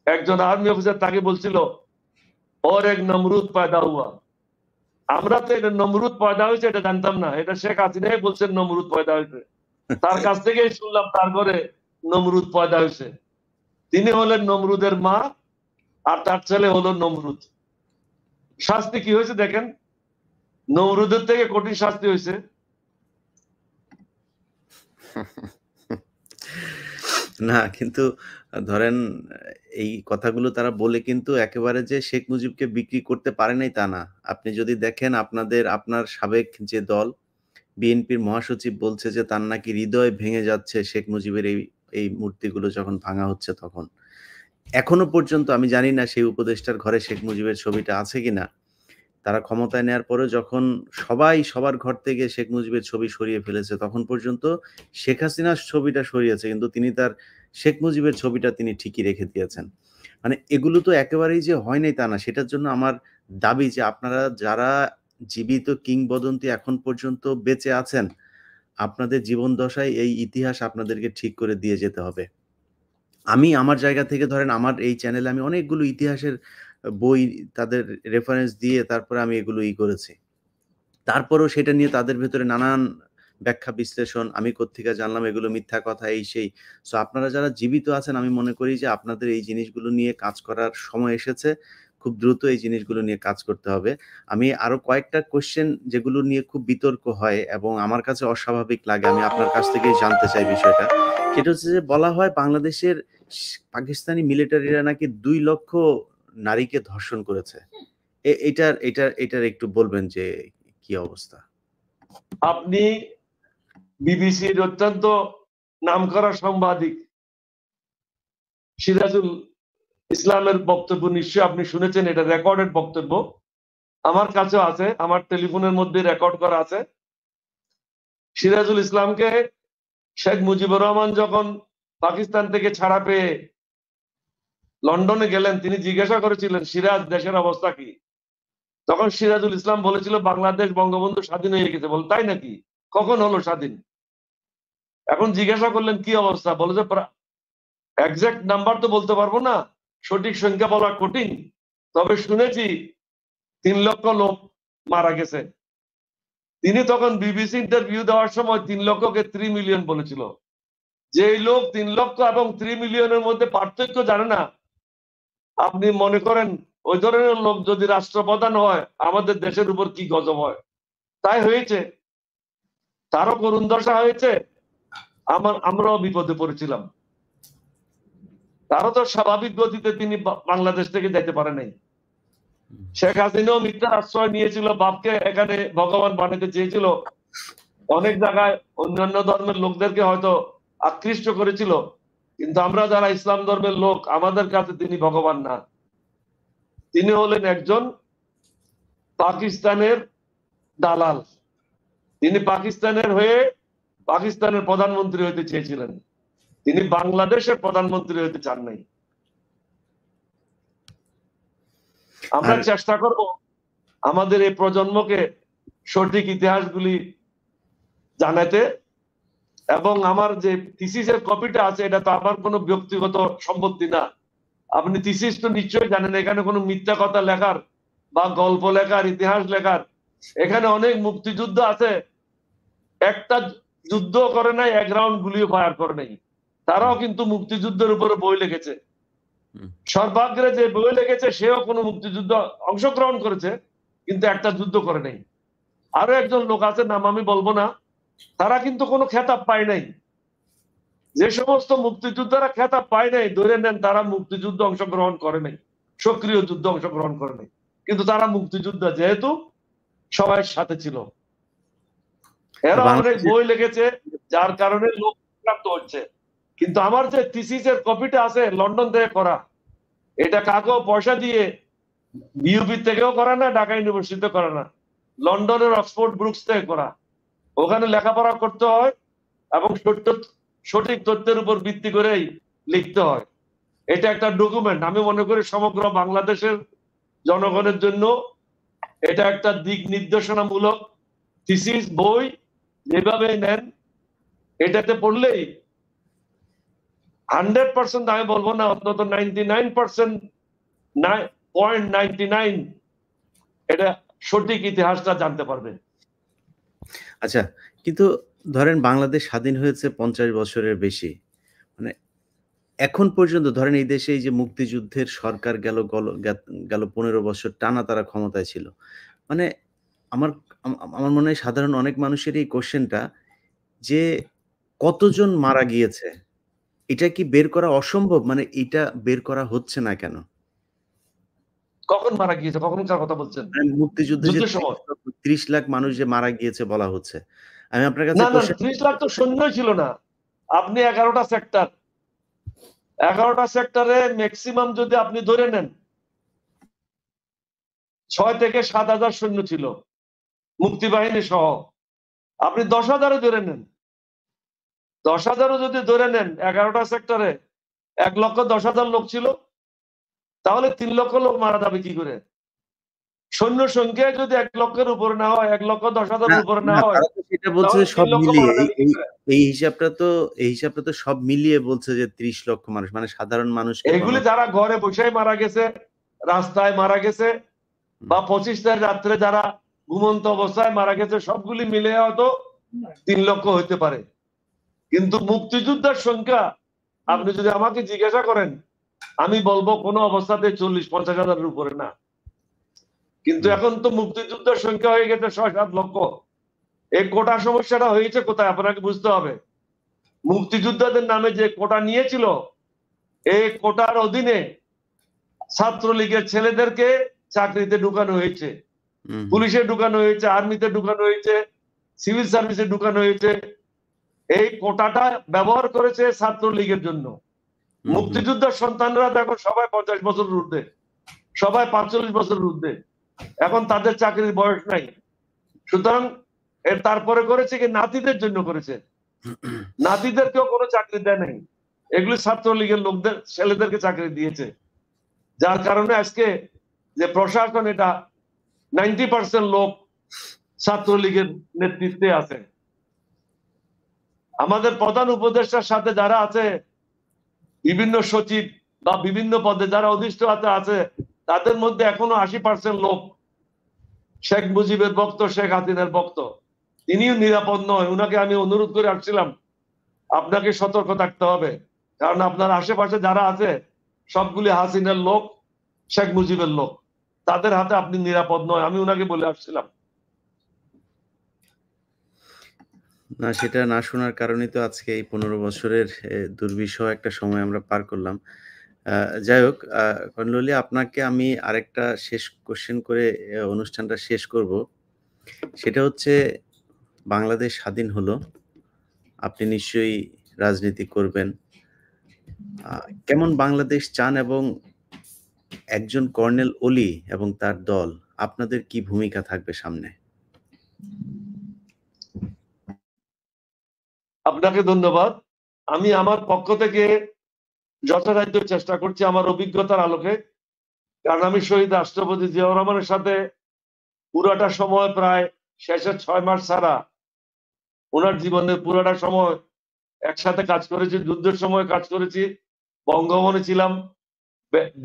একজন আর্মি অফিসার তাকে বলছিল ওর এক নমরুদ পয়দা হুয়া। আমরা তো এটা নমরুদ পয়দা হয়েছে এটা জানতাম না, এটা শেখ হাসিনাই বলছেন নমরুদ পয়দা হয়েছে। তার কাছ থেকেই শুনলাম তার ঘরে নমরুদ পয়দা হয়েছে। তিনি হলেন নমরুদের মা, আর তার ছেলে হলো নমরুদ। শাস্তি কি হয়েছে দেখেন, নমরুদের থেকে কঠিন শাস্তি হয়েছে। না কিন্তু ধরেন এই কথাগুলো তারা বলে কিন্তু একেবারে যে শেখ মুজিবকে বিক্রি করতে পারে নাই তা না। আপনি যদি দেখেন আপনার সাবেক যে দল বিএনপির মহাসচিব বলছে যে তার নাকি হৃদয় ভেঙে যাচ্ছে শেখ মুজিবের এই মূর্তিগুলো যখন ভাঙা হচ্ছে তখন। এখনো পর্যন্ত আমি জানি না সেই উপদেষ্টার ঘরে শেখ মুজিবের ছবিটা আছে কিনা। তারা ক্ষমতায় নেওয়ার পরে যখন সবাই সবার ঘর থেকে শেখ মুজিবের ছবি সরিয়ে ফেলেছে, তখন পর্যন্ত শেখ হাসিনার ছবিটা সরিয়েছে, কিন্তু তিনি তার শেখ মুজিবের ছবিটা তিনি ঠিকই রেখে দিয়েছেন। মানে এগুলো তো একেবারেই যে হয় নাই তা না। সেটার জন্য আমার দাবি যে আপনারা যারা জীবিত কিংবদন্তি এখন পর্যন্ত বেঁচে আছেন, আপনাদের জীবন দশায় এই ইতিহাস আপনাদেরকে ঠিক করে দিয়ে যেতে হবে। আমি আমার জায়গা থেকে ধরেন আমার এই চ্যানেলে আমি অনেকগুলো ইতিহাসের বই তাদের রেফারেন্স দিয়ে তারপরে আমি এগুলো করেছি। তারপরেও সেটা নিয়ে তাদের ভেতরে নানান ব্যাখ্যা বিশ্লেষণ, আমি কোত্থেকে জানলাম এগুলো মিথ্যা কথা এই সেই। সো আপনারা যারা জীবিত আছেন আমি মনে করি যে আপনাদের এই জিনিসগুলো নিয়ে কাজ করার সময় এসেছে। খুব দ্রুত এই জিনিসগুলো নিয়ে কাজ করতে হবে। আমি আরো কয়েকটা কোয়েশ্চেন যেগুলো নিয়ে খুব বিতর্ক হয় এবং আমার কাছে অস্বাভাবিক লাগে, আমি আপনার কাছ থেকেই জানতে চাই বিষয়টা। সেটা হচ্ছে যে বলা হয় বাংলাদেশের পাকিস্তানি মিলিটারিরা নাকি 2 লক্ষ নারীকে ধর্ষণ করেছে। এটার একটু বলবেন যে কি অবস্থা? আপনি বিবিসির অত্যন্ত নামকরা সাংবাদিক সিরাজুল ইসলামের বক্তব্য নিশ্চয়ই আপনি শুনেছেন, এটা রেকর্ডেড বক্তব্য, আমার কাছেও আছে, আমার টেলিফোনের মধ্যে রেকর্ড করা আছে। সিরাজুল ইসলামকে শেখ মুজিবুর রহমান যখন পাকিস্তান থেকে ছাড়া পেয়ে লন্ডনে গেলেন, তিনি জিজ্ঞাসা করেছিলেন সিরাজ দেশের অবস্থা কি? তখন সিরাজুল ইসলাম বলেছিল বাংলাদেশ বঙ্গবন্ধু স্বাধীন হয়ে গেছে। বল তাই নাকি? কখন হলো স্বাধীন? এখন জিজ্ঞাসা করলেন কি অবস্থা, বলে যে এক্সাক্ট নাম্বার তো বলতে পারবো না, সঠিক সংখ্যা বলা কঠিন, তবে শুনেছি 3 লক্ষ লোক মারা গেছে। তিনি তখন বিবিসি ইন্টারভিউ দেওয়ার সময় 3 লক্ষকে 3 মিলিয়ন বলেছিল। যে লোক 3 লক্ষ এবং 3 মিলিয়নের মধ্যে পার্থক্য জানে না, আপনি মনে করেন ওই ধরনের লোক যদি রাষ্ট্রপ্রধান হয় আমাদের দেশের উপর কি গজব হয়? তাই হয়েছে, তারও করুণ দশা হয়েছে, আমরাও বিপদে পড়েছিলাম। তারও তো স্বাভাবিক গতিতে তিনি বাংলাদেশ থেকে যেতে পারে নাই। শেখ হাসিনাও মিথ্যার আশ্রয় নিয়েছিল, বাপকে এখানে ভগবান বানাতে চেয়েছিল, অনেক জায়গায় অন্যান্য ধর্মের লোকদেরকে হয়তো আকৃষ্ট করেছিল, কিন্তু আমরা যারা ইসলাম ধর্মের লোক আমাদের কাছে তিনি ভগবান না, তিনি হলেন একজন পাকিস্তানের দালাল। তিনি পাকিস্তানের হয়ে পাকিস্তানের প্রধানমন্ত্রী হতে চেয়েছিলেন, তিনি বাংলাদেশের প্রধানমন্ত্রী হতে চান নাই। আমরা চেষ্টা করব আমাদের এই প্রজন্মকে সঠিক ইতিহাসগুলি জানাতে, এবং আমার যে থিসিসের কপিটা আছে এটা তো আমার কোনো ব্যক্তিগত সম্পত্তি না। আপনি থিসিস তো নিশ্চয়ই জানেন, এখানে কোনো মিথ্যা কথা লেখার বা গল্প লেখার ইতিহাস লেখার এখানে অনেক মুক্তিযুদ্ধ আছে, একটা যুদ্ধ করে নাই, এক রাউন্ড গুলিও ফায়ার করে নাই, তারাও কিন্তু মুক্তিযুদ্ধের উপরে বই লিখেছে। সর্বাগ্রে যে বই লিখেছে সেও কোনো মুক্তিযুদ্ধ অংশগ্রহণ করেছে, কিন্তু একটা যুদ্ধ করে নাই। আরো একজন লোক আছে, নাম আমি বলবো না, তারা কিন্তু কোনো খেতাব পায় নাই। যে সমস্ত মুক্তিযোদ্ধারা খেতাব পায় নাই, ধরে নেন তারা মুক্তিযুদ্ধ অংশগ্রহণ করে নাই, সক্রিয় যুদ্ধ অংশগ্রহণ করে নাই, কিন্তু তারা মুক্তিযোদ্ধা যেহেতু সবাই সাথে ছিল। এরা অনেক বই লিখেছে, যার কারণে লোক প্রাপ্ত হচ্ছে। কিন্তু আমার যে থিসিসের কপিটা আছে লন্ডন থেকে করা, এটা কাকেও পয়সা দিয়ে বিউপি থেকেও করা না, ঢাকা ইউনিভার্সিটিতে করা না, লন্ডনের অক্সফোর্ড ব্রুকস থেকে করা। ওখানে লেখাপড়া করতে হয় এবং সঠিক তথ্যের উপর ভিত্তি করেই লিখতে হয়। এটা একটা ডকুমেন্ট। আমি মনে করি সমগ্র বাংলাদেশের জনগণের জন্য এটা একটা দিক নির্দেশনামূলক থিসিস বই, যেভাবে নেন এটাতে পড়লেই 100% আমি বলবো না, অন্তত 99.99 এটা সঠিক ইতিহাসটা জানতে পারবে। আচ্ছা, কিন্তু ধরেন বাংলাদেশ স্বাধীন হয়েছে 50 বছরের বেশি। মানে এখন পর্যন্ত ধরেন এই দেশে এই যে মুক্তিযুদ্ধের সরকার গেল 15 বছর টানা তারা ক্ষমতায় ছিল। মানে আমার আমার মনে হয় সাধারণ অনেক মানুষের এই কোয়েশ্চেনটা যে কতজন মারা গিয়েছে? এটা কি বের করা অসম্ভব? মানে এটা বের করা হচ্ছে না কেন? কখন মারা গিয়েছে? কখনকার কথা বলছেন? মুক্তিযুদ্ধে যে যুদ্ধের সময়? 30 লাখ মানুষ যে মারা গিয়েছে বলা হচ্ছে। আমি আপনার কাছে না না, কোয়েশ্চেন 30 লাখ তো সৈন্যই ছিল না। আপনি 11টা সেক্টর, 11টা সেক্টরে ম্যাক্সিমাম যদি আপনি ধরে নেন 6 থেকে 7,000 সৈন্য ছিল, মুক্তিবাহিনী সহ। আপনি 10,000 ধরে নেন, 10,000 যদি ধরে নেন 11টা সেক্টরে 1,10,000 লোক ছিল, তাহলে 3 লক্ষ লোক মারা যাবে কি করে? সৈন্য সংখ্যায় যদি 1 লক্ষের উপরে না হয়, 1,10,000 উপরে না হয়, তারা তো সেটা বলছে তাহলে যে 3 সব লক্ষ মিলিয়ে মারা যাবে কি করে? এই হিসাবটা তো সব মিলিয়ে বলছে যে 30 লক্ষ মানুষ মানে সাধারণ মানুষকে এগুলি যারা ঘরে বসে মারা গেছে, রাস্তায় মারা গেছে, বা 25 তারিখ রাত্রে যারা ঘুমন্ত অবস্থায় মারা গেছে, সবগুলি মিলে হয়তো 3 লক্ষ হইতে পারে। কিন্তু মুক্তিযোদ্ধার সংখ্যা আপনি যদি আমাকে জিজ্ঞাসা করেন, আমি বলবো কোনো অবস্থাতে 40-50 হাজারের উপরে না। কিন্তু এখন তো মুক্তিযোদ্ধার সংখ্যা হয়ে গেছে 6-7 লক্ষ। এই কোটা সমস্যাটা হয়েছে কোথায় আপনাকে বুঝতে হবে। মুক্তিযোদ্ধাদের নামে যে কোটা নিয়েছিল, এই কোটার অধীনে ছাত্রলীগের ছেলেদেরকে চাকরিতে ঢুকানো হয়েছে, পুলিশে ঢুকানো হয়েছে, আর্মিতে ঢুকানো হয়েছে, সিভিল সার্ভিসে ঢুকানো হয়েছে। এই কোটাটা ব্যবহার করেছে ছাত্রলীগের জন্য। মুক্তিযোদ্ধার সন্তানরা দেখো সবাই 50 বছরের ঊর্ধ্বে, সবাই 45 বছরের ঊর্ধ্বে, এখন তাদের চাকরির বয়স নাই। সুতরাং এর তারপরে করেছে কি নাতিদের জন্য করেছে, নাতিদেরকেও কোনো চাকরি দেয় নাই, এগুলি ছাত্রলীগের লোকদের ছেলেদেরকে চাকরি দিয়েছে। যার কারণে আজকে যে প্রশাসন, এটা 90% লোক ছাত্রলীগের নেতৃত্বে আছে। আমাদের প্রধান উপদেষ্টার সাথে যারা আছে, বিভিন্ন সচিব বা বিভিন্ন পদে যারা অধিষ্ঠ আছে, তাদের মধ্যে এখনো 80% লোক শেখ মুজিবের ভক্ত, শেখ হাসিনার ভক্ত। তিনিও নিরাপদ নয়। উনাকে আমি অনুরোধ করে আসছিলাম, আপনাকে সতর্ক থাকতে হবে, কারণ আপনার আশেপাশে যারা আছে সবগুলি হাসিনার লোক, শেখ মুজিবের লোক, তাদের হাতে আপনি নিরাপদ নয়। আমি উনাকে বলে আসছিলাম। না, সেটা না শোনার কারণেই তো আজকে এই 15 বছরের দুর্বিষহ একটা সময় আমরা পার করলাম। যাই হোক, কর্ণলী, আপনাকে আমি আরেকটা শেষ কোশ্চেন করে অনুষ্ঠানটা শেষ করব। সেটা হচ্ছে, বাংলাদেশ স্বাধীন হলো, আপনি নিশ্চয়ই রাজনীতি করবেন। কেমন বাংলাদেশ চান এবং একজন কর্নেল অলি এবং তার দল, আপনাদের কি ভূমিকা থাকবে সামনে? আপনাকে ধন্যবাদ। আমি আমার পক্ষ থেকে যথাসাধ্য চেষ্টা করছি আমার অভিজ্ঞতার আলোকে, কারণ আমি শহীদ রাষ্ট্রপতি জিয়াউর রহমানের সাথে পুরাটা সময়, প্রায় শেষের 6 মাস ছাড়া ওনার জীবনের পুরাটা সময় একসাথে কাজ করেছি। যুদ্ধের সময় কাজ করেছি, বঙ্গভবনে ছিলাম,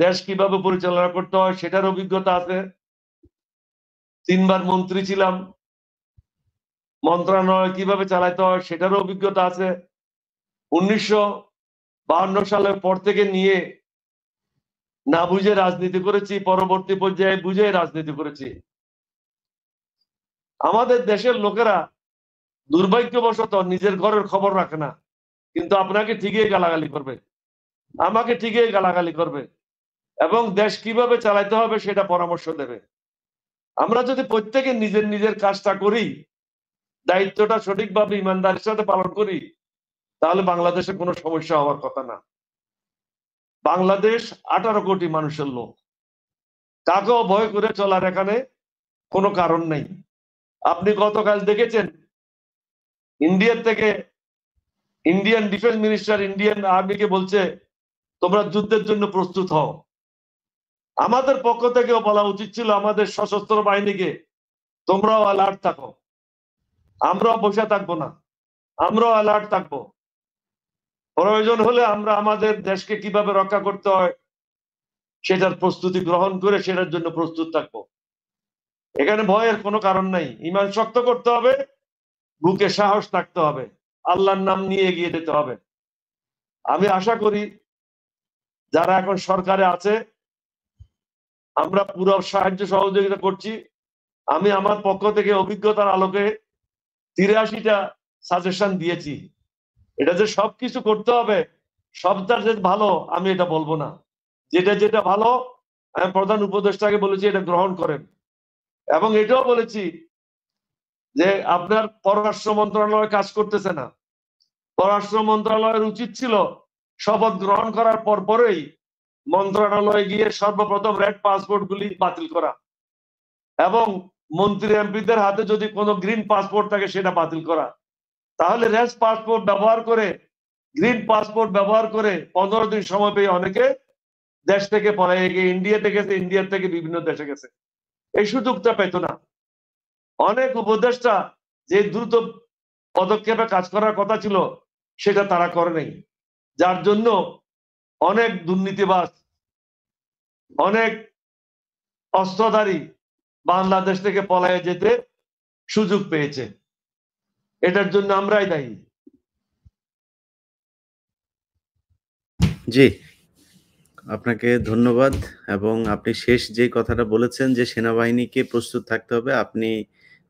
দেশ কিভাবে পরিচালনা করতে হয় সেটার অভিজ্ঞতা আছে। 3 বার মন্ত্রী ছিলাম, মন্ত্রণালয় কিভাবে চালাতে হয় সেটারও অভিজ্ঞতা আছে। 1952 সালের পর থেকে নিয়ে না বুঝে রাজনীতি করেছি, পরবর্তী পর্যায়ে বুঝে রাজনীতি করেছি। আমাদের দেশের লোকেরা দুর্ভাগ্যবশত নিজের ঘরের খবর রাখে না, কিন্তু আপনাকে ঠিকই গালাগালি করবে, আমাকে ঠিকই গালাগালি করবে, এবং দেশ কিভাবে চালাতে হবে সেটা পরামর্শ দেবে। আমরা যদি প্রত্যেকে নিজের নিজের কাজটা করি, দায়িত্বটা সঠিকভাবে ইমানদারির সাথে পালন করি, তাহলে বাংলাদেশে কোনো সমস্যা হওয়ার কথা না। বাংলাদেশ 18 কোটি মানুষের লোক, কাকেও ভয় করে চলার এখানে কোনো কারণ নেই। আপনি গতকাল দেখেছেন ইন্ডিয়ার থেকে ইন্ডিয়ান ডিফেন্স মিনিস্টার ইন্ডিয়ান আর্মিকে বলছে তোমরা যুদ্ধের জন্য প্রস্তুত হও। আমাদের পক্ষ থেকেও বলা উচিত ছিল আমাদের সশস্ত্র বাহিনীকে তোমরাও অ্যালার্ট থাকো, আমরাও বসে থাকবো না, আমরাও অ্যালার্ট থাকবো। প্রয়োজন হলে আমরা আমাদের দেশকে কিভাবে রক্ষা করতে হয় সেটার প্রস্তুতি গ্রহণ করে সেটার জন্য প্রস্তুত থাকবো। এখানে ভয়ের কোনো কারণ নাই। ঈমান শক্ত করতে হবে, বুকে সাহস থাকতে হবে, আল্লাহর নাম নিয়ে এগিয়ে যেতে হবে। আমি আশা করি যারা এখন সরকারে আছে আমরা পুরো সাহায্য সহযোগিতা করছি। আমি আমার পক্ষ থেকে অভিজ্ঞতার আলোকে 83টা সাজেশন দিয়েছি। এটা যে সবকিছু করতে হবে, সবটা যে ভালো আমি এটা বলবো না। যেটা যেটা ভালো আমি প্রধান উপদেষ্টাকে বলেছি এটা গ্রহণ করেন, এবং এটাও বলেছি যে আপনার পররাষ্ট্র মন্ত্রণালয় কাজ করতেছে না, পররাষ্ট্র মন্ত্রণালয়ের উচিত ছিল শপথ গ্রহণ করার পরেই মন্ত্রণালয়ে গিয়ে সর্বপ্রথম রেড পাসপোর্ট গুলি বাতিল করা, এবং মন্ত্রী এমপিদের হাতে যদি কোনো গ্রিন পাসপোর্ট থাকে সেটা বাতিল করা। তাহলে রেড পাসপোর্ট ব্যবহার করে, গ্রিন পাসপোর্ট ব্যবহার করে 15 দিন সময় পেয়ে অনেকে দেশ থেকে পলায় গিয়ে ইন্ডিয়াতে গেছে, ইন্ডিয়ার থেকে বিভিন্ন দেশে গেছে। এই সুযোগটা পেত না। অনেক উপদেষ্টা যে দ্রুত পদক্ষেপে কাজ করার কথা ছিল সেটা তারা করে নাই, যার জন্য অনেক দুর্নীতিবাজ, অনেক অস্ত্রধারী বাংলাদেশ থেকে পলায়ে যেতে সুযোগ পেয়েছে। এটার জন্য আমরাই দায়ী। জি, আপনাকে ধন্যবাদ। এবং আপনি শেষ যে কথাটা বলেছেন যে সেনাবাহিনীকে প্রস্তুত থাকতে হবে, আপনি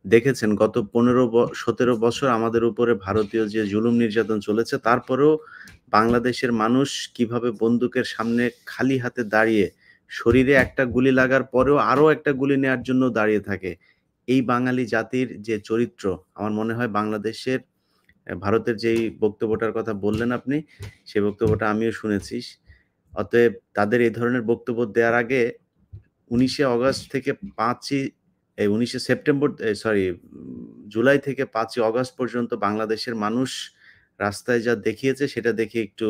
দেখেছেন গত 17 বছর আমাদের উপরে ভারতীয় যে জুলুম নির্যাতন চলেছে, তারপরেও বাংলাদেশের মানুষ কিভাবে বন্দুকের সামনে খালি হাতে দাঁড়িয়ে শরীরে একটা গুলি লাগার পরেও আরো একটা গুলি নেয়ার জন্য দাঁড়িয়ে থাকে। এই বাঙালি জাতির যে চরিত্র, আমার মনে হয় বাংলাদেশের ভারতের যেই বক্তব্যটার কথা বললেন আপনি, সেই বক্তব্যটা আমিও শুনেছি। অতএব তাদের এই ধরনের বক্তব্য দেওয়ার আগে 19শে অগাস্ট থেকে 19শে সেপ্টেম্বর, জুলাই থেকে 5ই অগাস্ট পর্যন্ত বাংলাদেশের মানুষ রাস্তায় যা দেখিয়েছে সেটা দেখে একটু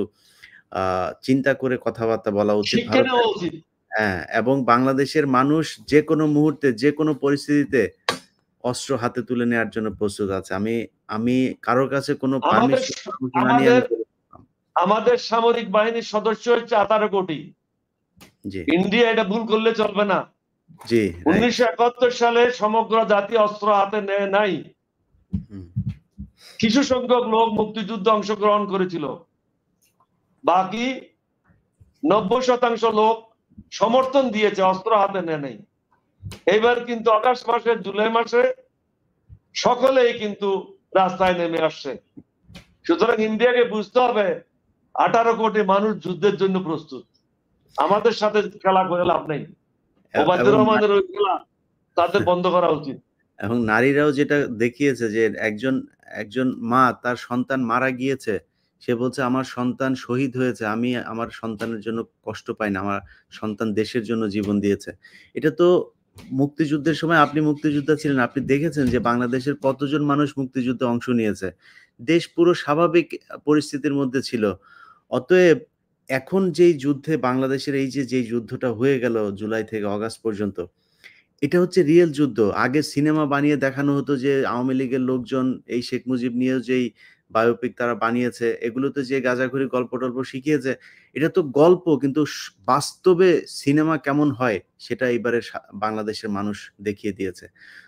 চিন্তা করে কথাবার্তা বলা উচিত ভারতের। হ্যাঁ, এবং বাংলাদেশের মানুষ যেকোনো মুহূর্তে যেকোনো পরিস্থিতিতে অস্ত্র হাতে তুলে নেওয়ার জন্য প্রস্তুত আছে। আমি কারোর কাছে কোনো পারমিশন না নিয়ে আমাদের সামরিক বাহিনীর সদস্য হচ্ছে 18 কোটি। জি, ইন্ডিয়া এটা ভুল করলে চলবে না। জি, 1971 সালে সমগ্র জাতি অস্ত্র হাতে নেয় নাই। কিছু সংখ্যক লোক মুক্তিযুদ্ধে অংশগ্রহণ করেছিল, বাকি 90% লোক সমর্থন দিয়েছে, অস্ত্র হাতে নেয় নাই। এবার কিন্তু আগস্ট মাসে, জুলাই মাসে সকলেই কিন্তু রাস্তায় নেমে আসছে। সুতরাং ইন্ডিয়াকে বুঝতে হবে 18 কোটি মানুষ যুদ্ধের জন্য প্রস্তুত। আমাদের সাথে খেলা করে লাভ নেই। ওবায়দুর রহমানের ওই খেলা তাদের বন্ধ করা উচিত। এবং নারীরাও যেটা দেখিয়েছে যে একজন মা তার সন্তান মারা গিয়েছে, সে বলছে আমার সন্তান শহীদ হয়েছে, আমি আমার সন্তানের জন্য কষ্ট পাই না, আমার সন্তান দেশের জন্য জীবন দিয়েছে। এটা তো মুক্তিযুদ্ধের সময়, আপনি মুক্তিযোদ্ধা ছিলেন, আপনি দেখেছেন যে বাংলাদেশের কতজন মানুষ মুক্তিযুদ্ধে অংশ নিয়েছে। দেশ পুরো স্বাভাবিক পরিস্থিতির মধ্যে ছিল। অতএব এখন যেই যুদ্ধে বাংলাদেশের এই যে যুদ্ধটা হয়ে গেল জুলাই থেকে অগাস্ট পর্যন্ত, এটা হচ্ছে রিয়েল যুদ্ধ। আগে সিনেমা বানিয়ে দেখানো হতো যে আওয়ামী লীগের লোকজন এই শেখ মুজিব নিয়েও যেই বায়োপিক তারা বানিয়েছে, এগুলোতে যে গাঁজাখুরি গল্প টল্প শিখিয়েছে, এটা তো গল্প, কিন্তু বাস্তবে সিনেমা কেমন হয় সেটা এইবারে বাংলাদেশের মানুষ দেখিয়ে দিয়েছে।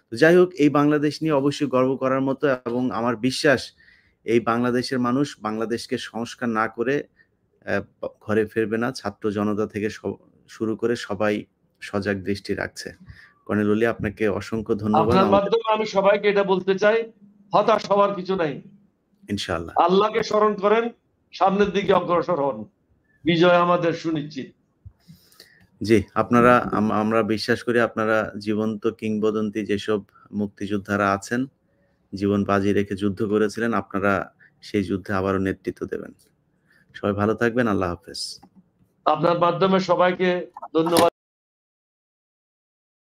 তো যাই হোক, এই বাংলাদেশ নিয়ে অবশ্যই গর্ব করার মতো, এবং আমার বিশ্বাস এই বাংলাদেশের মানুষ বাংলাদেশকে সংস্কার না করে ঘরে ফিরবে না। ছাত্র জনতা থেকে শুরু করে সবাই সজাগ দৃষ্টি রাখছে। কর্নেল ওলি, আপনাকে অসংখ্য ধন্যবাদ। আপনার মাধ্যমে আমি সবাইকে এটা বলতে চাই, হতাশ হওয়ার কিছু নাই। ইনশাআল্লাহ আল্লাহকে স্মরণ করেন, সামনের দিকে অগ্রসর হন, বিজয় আমাদের সুনিশ্চিত। জি, আমরা বিশ্বাস করি আপনারা জীবন্ত কিংবদন্তি যেসব মুক্তিযোদ্ধারা আছেন, জীবন বাজি রেখে যুদ্ধ করেছিলেন, আপনারা সেই যুদ্ধে আবারও নেতৃত্ব দেবেন। সবাই ভালো থাকবেন। আল্লাহ হাফেজ। আপনার মাধ্যমে সবাইকে ধন্যবাদ।